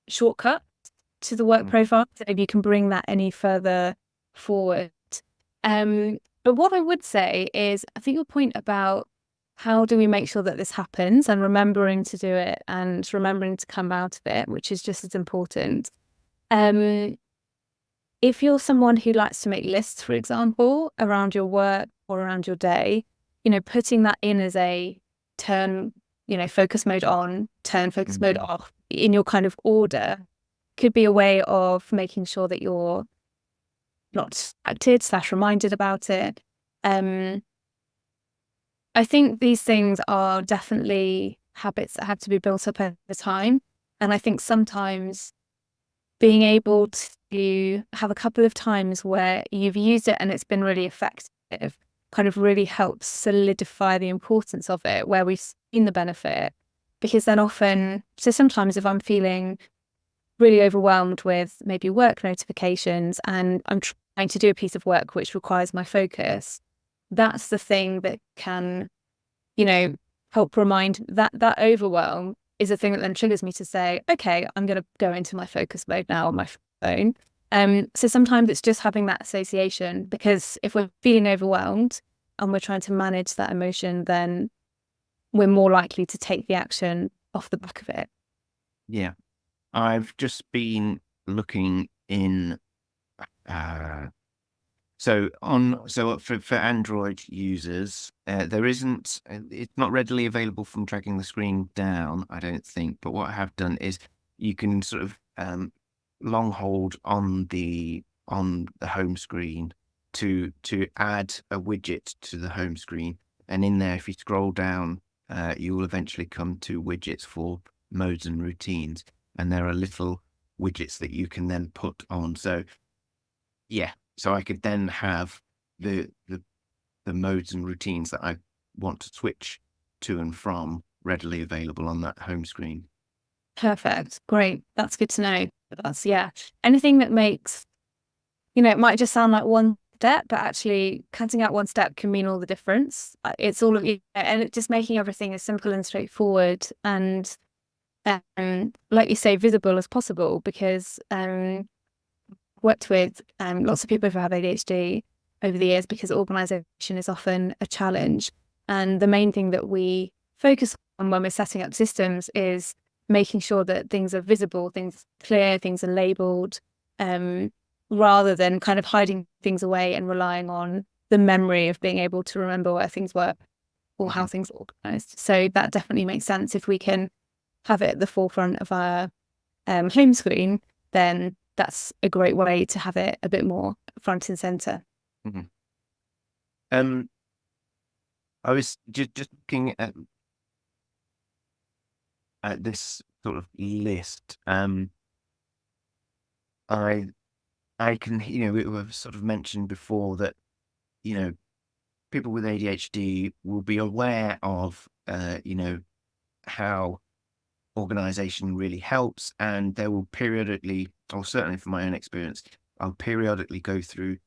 shortcuts to the work profile. So if you can bring that any further forward. But what I would say is, I think your point about how do we make sure that this happens and remembering to do it and remembering to come out of it, which is just as important. Um, if you're someone who likes to make lists, for example, around your work or around your day, putting that in as a turn, focus mode on, turn focus mode Mm-hmm. off in your kind of order could be a way of making sure that you're not distracted / reminded about it. Um, I think these things are definitely habits that have to be built up over time. And I think sometimes being able to have a couple of times where you've used it and it's been really effective kind of really helps solidify the importance of it, where we've seen the benefit. Because then often, so sometimes if I'm feeling really overwhelmed with maybe work notifications and I'm trying to do a piece of work which requires my focus, that's the thing that can, help remind that overwhelm is a thing that then triggers me to say, okay, I'm going to go into my focus mode now on my phone. So sometimes it's just having that association because if we're feeling overwhelmed and we're trying to manage that emotion, then we're more likely to take the action off the back of it. Yeah. I've just been looking in uh for Android users, there isn't it's not readily available from dragging the screen down, I don't think. But what I have done is you can sort of long hold on the home screen, to add a widget to the home screen, and in there, if you scroll down, you will eventually come to widgets for modes and routines, and there are little widgets that you can then put on. So yeah, so I could then have the modes and routines that I want to switch to and from readily available on that home screen. Perfect. Great. That's good to know. Yeah. Anything that makes, it might just sound like one step, but actually cutting out one step can mean all the difference. It's all of you, and it's just making everything as simple and straightforward and, like you say, visible as possible, because worked with lots of people who have ADHD over the years, because organization is often a challenge. And the main thing that we focus on when we're setting up systems is making sure that things are visible, things are clear, things are labeled, rather than kind of hiding things away and relying on the memory of being able to remember where things were or how things are organized. So that definitely makes sense. If we can have it at the forefront of our home screen, then that's a great way to have it a bit more front and center. I was just looking at this sort of list. I can, we've sort of mentioned before that, people with ADHD will be aware of, how organization really helps, and they will periodically, or certainly from my own experience, I'll periodically go through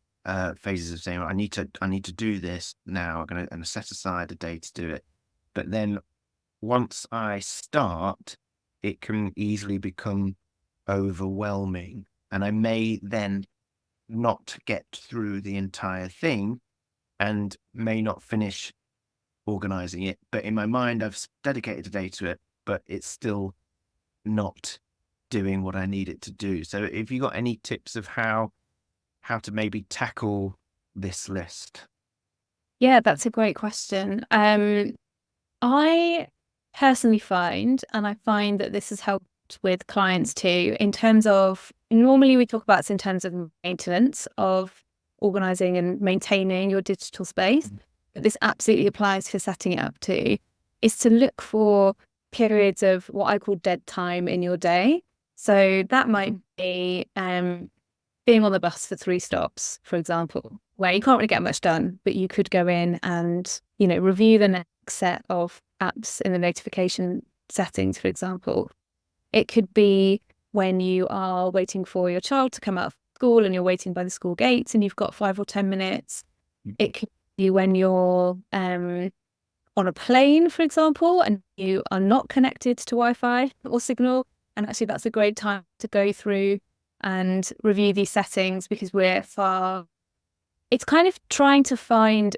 phases of saying, I need to do this now. I'm going to set aside a day to do it. But then once I start, it can easily become overwhelming, and I may then not get through the entire thing and may not finish organizing it. But in my mind, I've dedicated a day to it, but it's still not doing what I need it to do. So if you got any tips of how to maybe tackle this list? Yeah, that's a great question. I personally find that this has helped with clients too, in terms of, normally we talk about this in terms of maintenance of organizing and maintaining your digital space, but this absolutely applies for setting it up too, is to look for periods of what I call dead time in your day. So that might be being on the bus for 3 stops, for example, where you can't really get much done, but you could go in and, review the next set of apps in the notification settings, for example. It could be when you are waiting for your child to come out of school and you're waiting by the school gates and you've got 5 or 10 minutes. It could be when you're on a plane, for example, and you are not connected to Wi-Fi or signal. And actually, that's a great time to go through and review these settings, because it's kind of trying to find,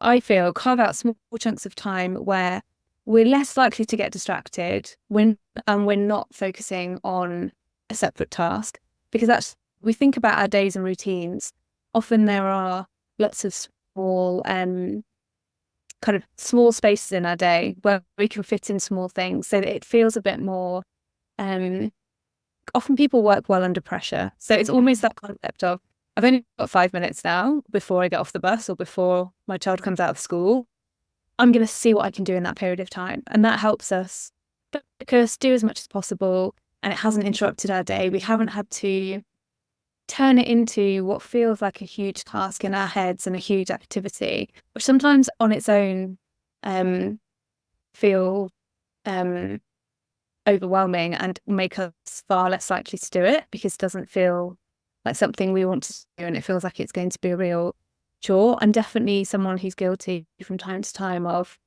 I feel, carve out small chunks of time where we're less likely to get distracted when we're not focusing on a separate task. Because we think about our days and routines. Often there are lots of small kind of small spaces in our day where we can fit in small things, so that it feels a bit more. Often people work well under pressure, so it's almost that concept of, I've only got 5 minutes now before I get off the bus or before my child comes out of school. I'm going to see what I can do in that period of time. And that helps us focus, do as much as possible, and it hasn't interrupted our day. We haven't had to turn it into what feels like a huge task in our heads and a huge activity, which sometimes on its own feel overwhelming and make us far less likely to do it, because it doesn't feel like something we want to do and it feels like it's going to be a real chore. I'm definitely someone who's guilty from time to time of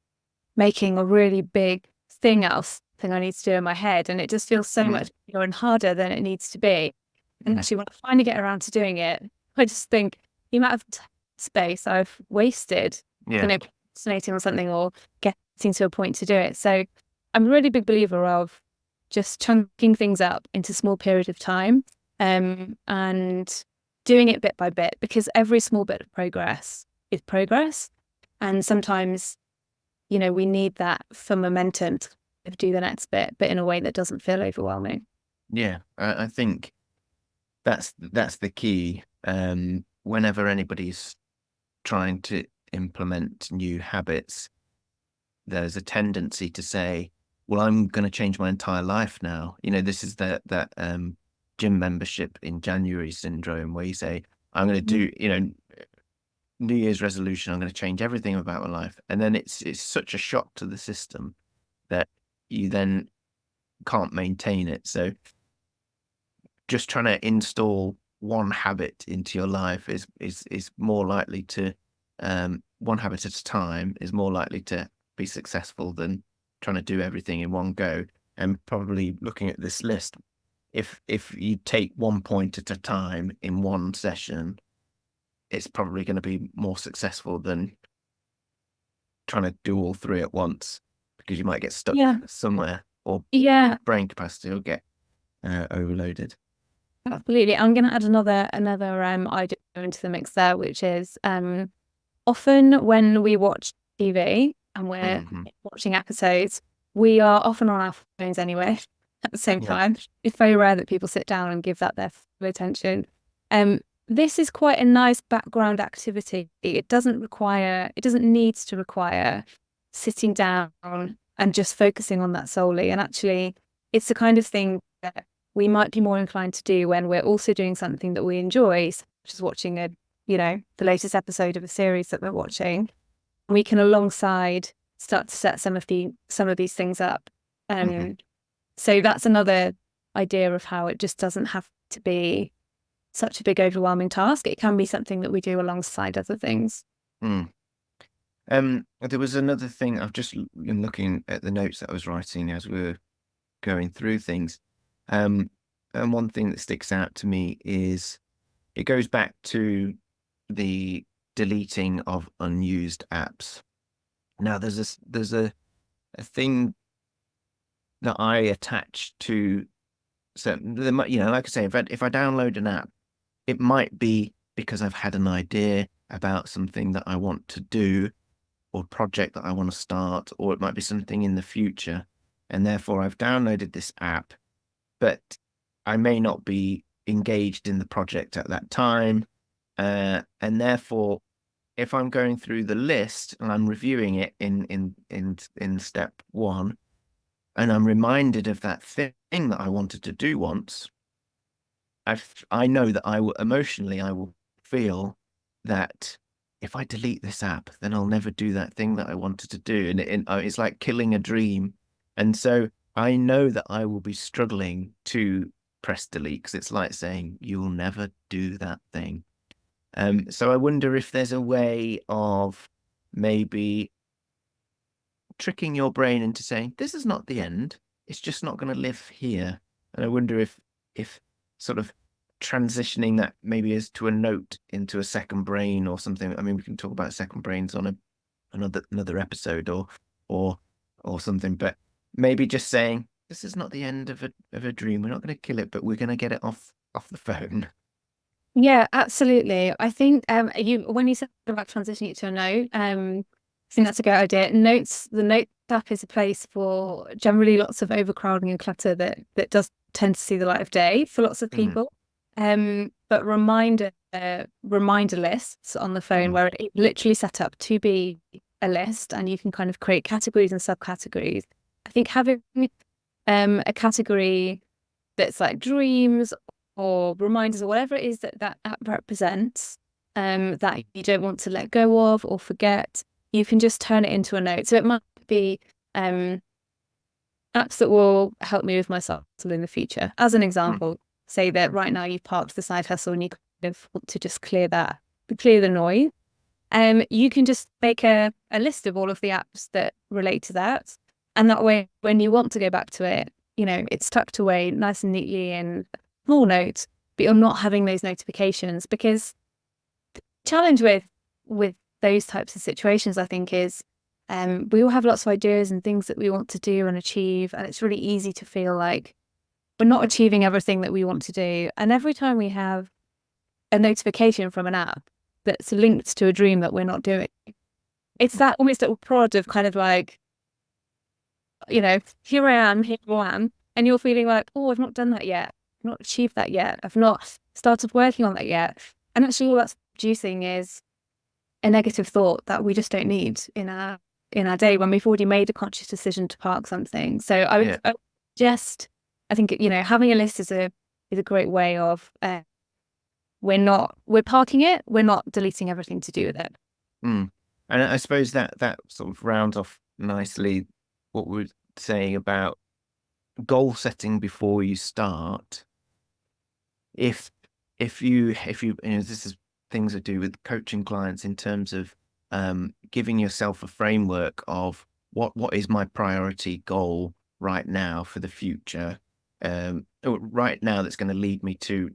making a really big thing out of something I need to do in my head, and it just feels so much bigger and harder than it needs to be. And actually, when I finally get around to doing it, I just think the amount of space I've wasted, procrastinating on something or getting to a point to do it. So I'm a really big believer of just chunking things up into small period of time, and doing it bit by bit, because every small bit of progress is progress. And sometimes, we need that for momentum to do the next bit, but in a way that doesn't feel overwhelming. Yeah, I think that's the key. whenever anybody's trying to implement new habits, there's a tendency to say, well, I'm going to change my entire life now. This is that gym membership in January syndrome, where you say, I'm going to do, New Year's resolution, I'm going to change everything about my life. And then it's such a shock to the system that you then can't maintain it. So just trying to install one habit into your life is more likely to, one habit at a time is more likely to be successful than trying to do everything in one go. And probably looking at this list, if you take 1 point at a time in one session, it's probably going to be more successful than trying to do all three at once, because you might get stuck somewhere, or brain capacity will get overloaded. Absolutely. I'm going to add another idea into the mix there, which is often when we watch TV and we're watching episodes, we are often on our phones anyway at the same time. It's very rare that people sit down and give that their full attention. This is quite a nice background activity. It doesn't need to require sitting down and just focusing on that solely. And actually, it's the kind of thing that we might be more inclined to do when we're also doing something that we enjoy, such as watching the latest episode of a series that we're watching. We can alongside start to set some of these things up. So that's another idea of how it just doesn't have to be such a big overwhelming task. It can be something that we do alongside other things. There was another thing. I've just been looking at the notes that I was writing as we were going through things. And one thing that sticks out to me is it goes back to the deleting of unused apps. Now, there's a thing that I attach to. So, like I say, if I download an app, it might be because I've had an idea about something that I want to do, or project that I want to start, or it might be something in the future, and therefore I've downloaded this app, but I may not be engaged in the project at that time, and therefore, if I'm going through the list and I'm reviewing it in step 1, and I'm reminded of that thing that I wanted to do once, I know that I will feel that if I delete this app, then I'll never do that thing that I wanted to do. And it's like killing a dream. And so I know that I will be struggling to press delete, because it's like saying, you'll never do that thing. So I wonder if there's a way of maybe tricking your brain into saying, this is not the end. It's just not going to live here. And I wonder if sort of transitioning that maybe as to a note into a second brain or something. I mean, we can talk about second brains on another episode or something, but maybe just saying, this is not the end of a dream. We're not going to kill it, but we're going to get it off the phone. Yeah, absolutely. I think when you said about transitioning it to a note, I think that's a great idea. The note app is a place for generally lots of overcrowding and clutter that does tend to see the light of day for lots of people. But reminder lists on the phone, where it's literally set up to be a list, and you can kind of create categories and subcategories. I think having a category that's like dreams or reminders or whatever it is that app represents, that you don't want to let go of or forget, you can just turn it into a note. So it might be apps that will help me with my side hustle in the future. As an example, say that right now you've parked the side hustle and you kind of want to just clear the noise. You can just make a list of all of the apps that relate to that. And that way, when you want to go back to it, it's tucked away nice and neatly in a small note, but you're not having those notifications. Because the challenge with those types of situations, I think, is we all have lots of ideas and things that we want to do and achieve. And it's really easy to feel like we're not achieving everything that we want to do. And every time we have a notification from an app that's linked to a dream that we're not doing, it's that almost little prod of kind of like, here I am, and you're feeling like, oh, I've not done that yet. I've not achieved that yet. I've not started working on that yet. And actually all that's producing is a negative thought that we just don't need in our day when we've already made a conscious decision to park something. So I think, having a list is a great way of we're parking it, we're not deleting everything to do with it. And I suppose that sort of rounds off nicely what we're saying about goal setting before you start. If you this is things I do with coaching clients in terms of giving yourself a framework of what is my priority goal right now for the future, right now that's going to lead me to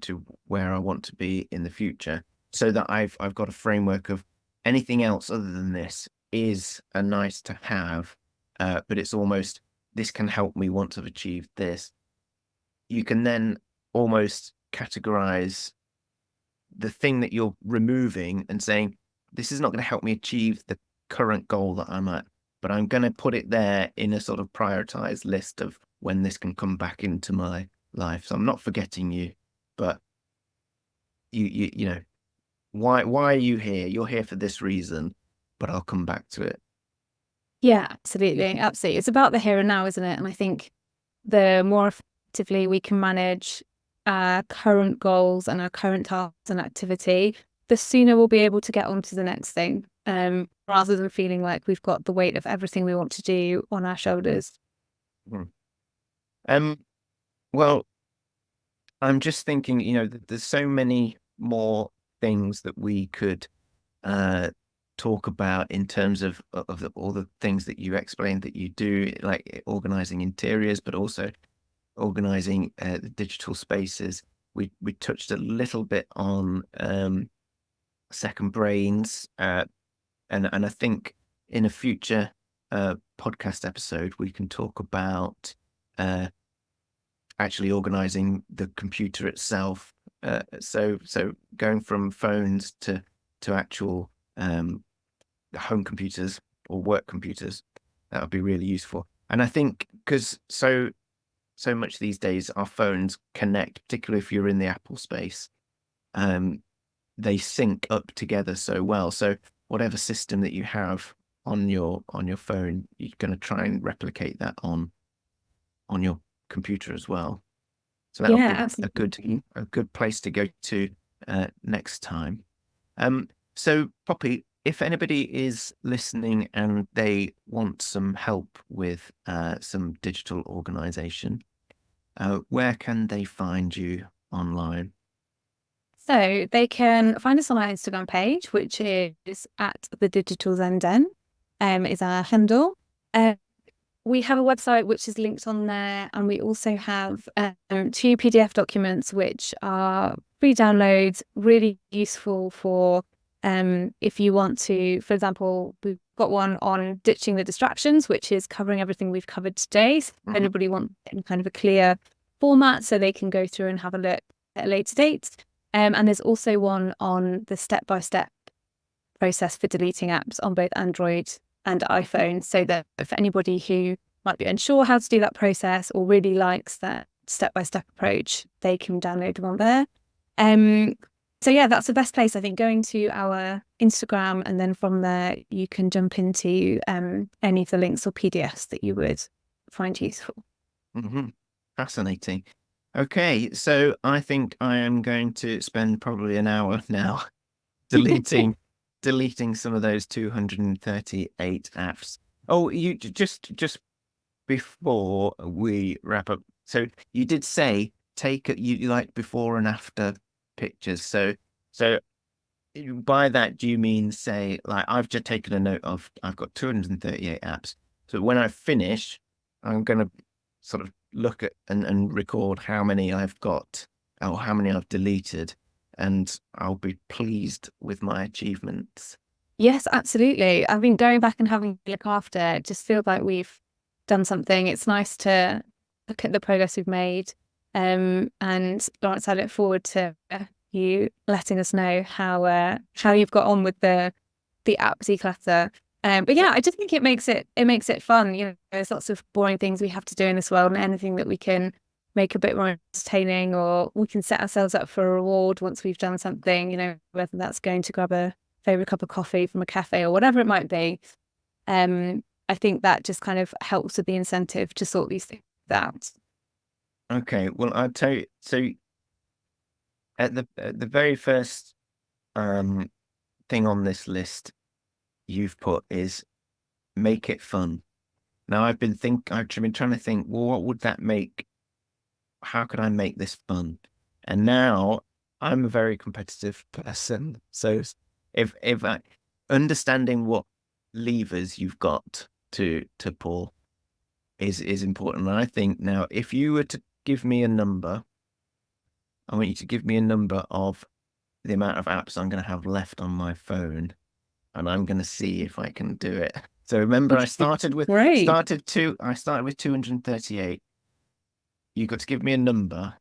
where I want to be in the future, so that I've got a framework of anything else other than this is a nice to have, but it's almost, this can help me once I've achieved this. You can then almost categorize the thing that you're removing and saying, this is not going to help me achieve the current goal that I'm at, but I'm going to put it there in a sort of prioritized list of when this can come back into my life. So I'm not forgetting you, but you know, why are you here? You're here for this reason, but I'll come back to it. Yeah, absolutely. It's about the here and now, isn't it? And I think the more effectively we can manage our current goals and our current tasks and activity, the sooner we'll be able to get on to the next thing, rather than feeling like we've got the weight of everything we want to do on our shoulders. Well, I'm just thinking, there's so many more things that we could talk about in terms of all the things that you explained that you do, like organizing interiors, but also organizing the digital spaces. We touched a little bit on second brains, and I think in a future podcast episode we can talk about actually organizing the computer itself. So going from phones to actual home computers or work computers, that would be really useful. And I think because so much these days our phones connect, particularly if you're in the Apple space, they sync up together so well. So whatever system that you have on your phone, you're going to try and replicate that on your computer as well. So that would be a good place to go to next time. So Poppy, if anybody is listening and they want some help with some digital organization, where can they find you online? So they can find us on our Instagram page, which is at the Digital Zen is our handle. We have a website which is linked on there, and we also have 2 PDF documents which are free downloads, really useful for if you want to, for example, we've got one on ditching the distractions, which is covering everything we've covered today. So if anybody wants in kind of a clear format so they can go through and have a look at a later date. And there's also one on the step-by-step process for deleting apps on both Android and iPhone, so that for anybody who might be unsure how to do that process or really likes that step-by-step approach, they can download them on there. So yeah, that's the best place, I think, going to our Instagram, and then from there you can jump into any of the links or PDFs that you would find useful. Fascinating. Okay, so I think I am going to spend probably an hour now deleting some of those 238 apps. Oh, you just before we wrap up, so you did say you like before and after pictures. So by that, do you mean, say, like, I've just taken a note of, I've got 238 apps. So when I finish, I'm going to sort of look at and record how many I've got or how many I've deleted, and I'll be pleased with my achievements. Yes, absolutely. I've been going back and having a look after. It just feels like we've done something. It's nice to look at the progress we've made. And Lawrence, I look forward to you letting us know how you've got on with the app declutter. But yeah, I just think it makes it fun. There's lots of boring things we have to do in this world, and anything that we can make a bit more entertaining, or we can set ourselves up for a reward once we've done something, whether that's going to grab a favorite cup of coffee from a cafe or whatever it might be. I think that just kind of helps with the incentive to sort these things out. Okay, well, I'll tell you. So at the very first thing on this list you've put is make it fun. Now I've been trying to think, well, what would that make? How could I make this fun? And now I'm a very competitive person, so if I understanding what levers you've got to pull is important. And I think now, if you were to give me a number, I want you to give me a number of the amount of apps I'm going to have left on my phone, and I'm going to see if I can do it. So remember, I started with Great. 238. You got to give me a number.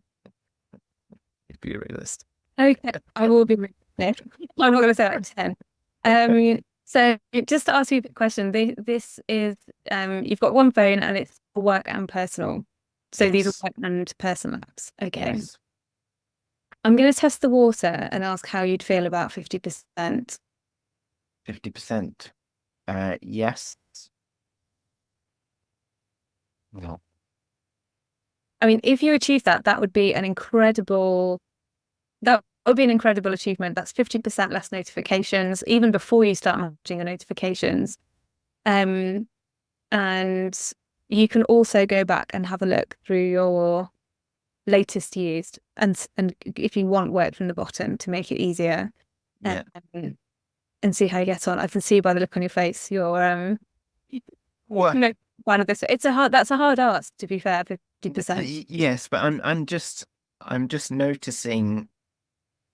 Be a realist. Okay, I will be realistic. I'm not going to say that 10. So just to ask you a question, this is you've got one phone and it's for work and personal. So these are Yes. work and personal apps. Okay. Yes. I'm going to test the water and ask how you'd feel about 50%. 50%. Yes. No. I mean, if you achieve that, that would be an incredible achievement. That's 50% less notifications, even before you start managing your notifications. And you can also go back and have a look through your latest used, and if you want, work from the bottom to make it easier. Yeah. And see how you get on. I can see by the look on your face, you're What? no fan of this. That's a hard ask, to be fair, 50%. Yes, but I'm just noticing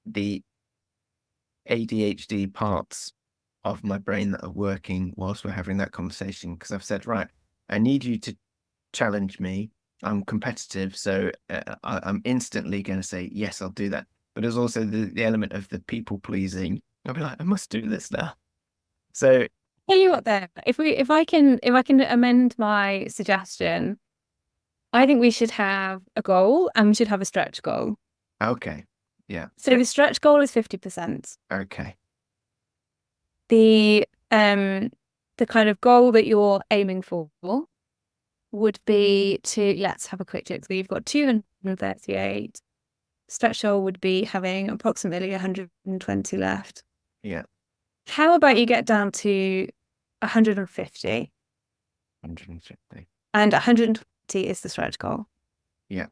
the ADHD parts of my brain that are working whilst we're having that conversation, because I've said, right, I need you to challenge me. I'm competitive, so I'm instantly going to say, yes, I'll do that. But there's also the element of the people pleasing. I'll be like, I must do this now. So Tell you what, then, if I can amend my suggestion, I think we should have a goal and we should have a stretch goal. okay, yeah, So the stretch goal is 50%. okay, The kind of goal that you're aiming for would be to, let's have a quick check. So you've got 238. Stretch goal would be having approximately 120 left. yeah, How about you get down to 150? 150. And 120 is the stretch goal. Yeah.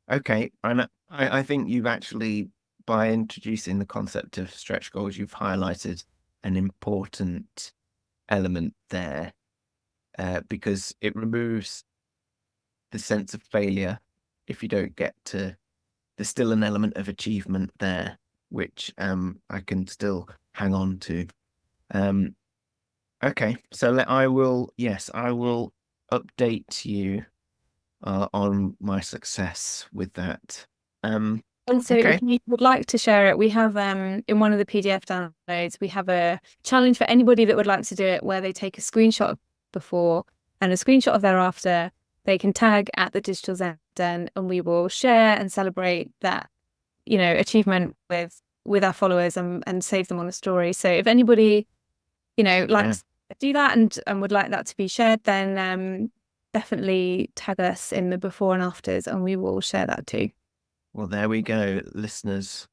Okay. And I think you've actually, by introducing the concept of stretch goals, you've highlighted an important element there, because it removes the sense of failure if you don't get to. There's still an element of achievement there, which I can still hang on to. Okay, so I will update you on my success with that. And so Okay. if you would like to share it, we have in one of the PDF downloads, we have a challenge for anybody that would like to do it, where they take a screenshot of before and a screenshot of thereafter. They can tag at the Digital Zen, and we will share and celebrate that, achievement with our followers and save them on a story. So if anybody, likes to do that and would like that to be shared, then definitely tag us in the before and afters, and we will share that too. Well, there we go, listeners.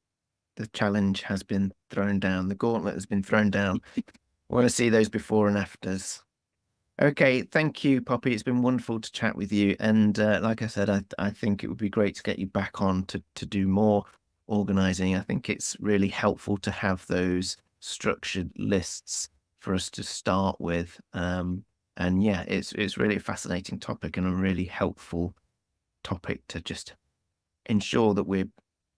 The challenge has been thrown down. The gauntlet has been thrown down. I want to see those before and afters. Okay, thank you, Poppy. It's been wonderful to chat with you. And like I said, I think it would be great to get you back on to do more organizing. I think it's really helpful to have those structured lists for us to start with. And yeah, it's really a fascinating topic and a really helpful topic to just ensure that we're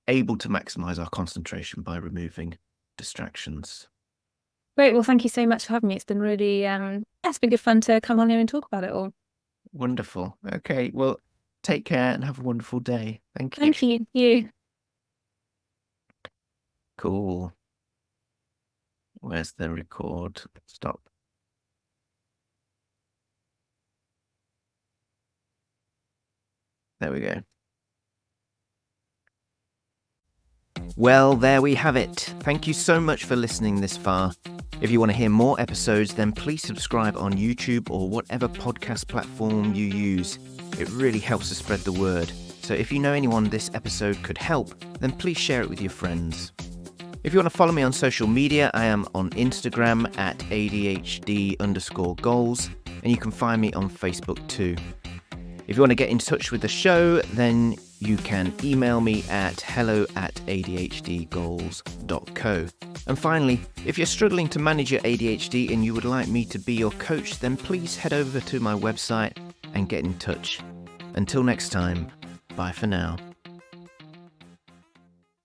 able to maximize our concentration by removing distractions. Great. Well, thank you so much for having me. It's been really, it's been good fun to come on here and talk about it all. Wonderful. Okay. Well, take care and have a wonderful day. Thank you. Thank you. Cool. Where's the record? Stop. There we go. Well, there we have it. Thank you so much for listening this far. If you want to hear more episodes, then please subscribe on YouTube or whatever podcast platform you use. It really helps to spread the word. So if you know anyone this episode could help, then please share it with your friends. If you want to follow me on social media, I am on Instagram at ADHD_goals, and you can find me on Facebook too. If you want to get in touch with the show, then you can email me at hello@adhdgoals.co. And finally, if you're struggling to manage your ADHD and you would like me to be your coach, then please head over to my website and get in touch. Until next time, bye for now.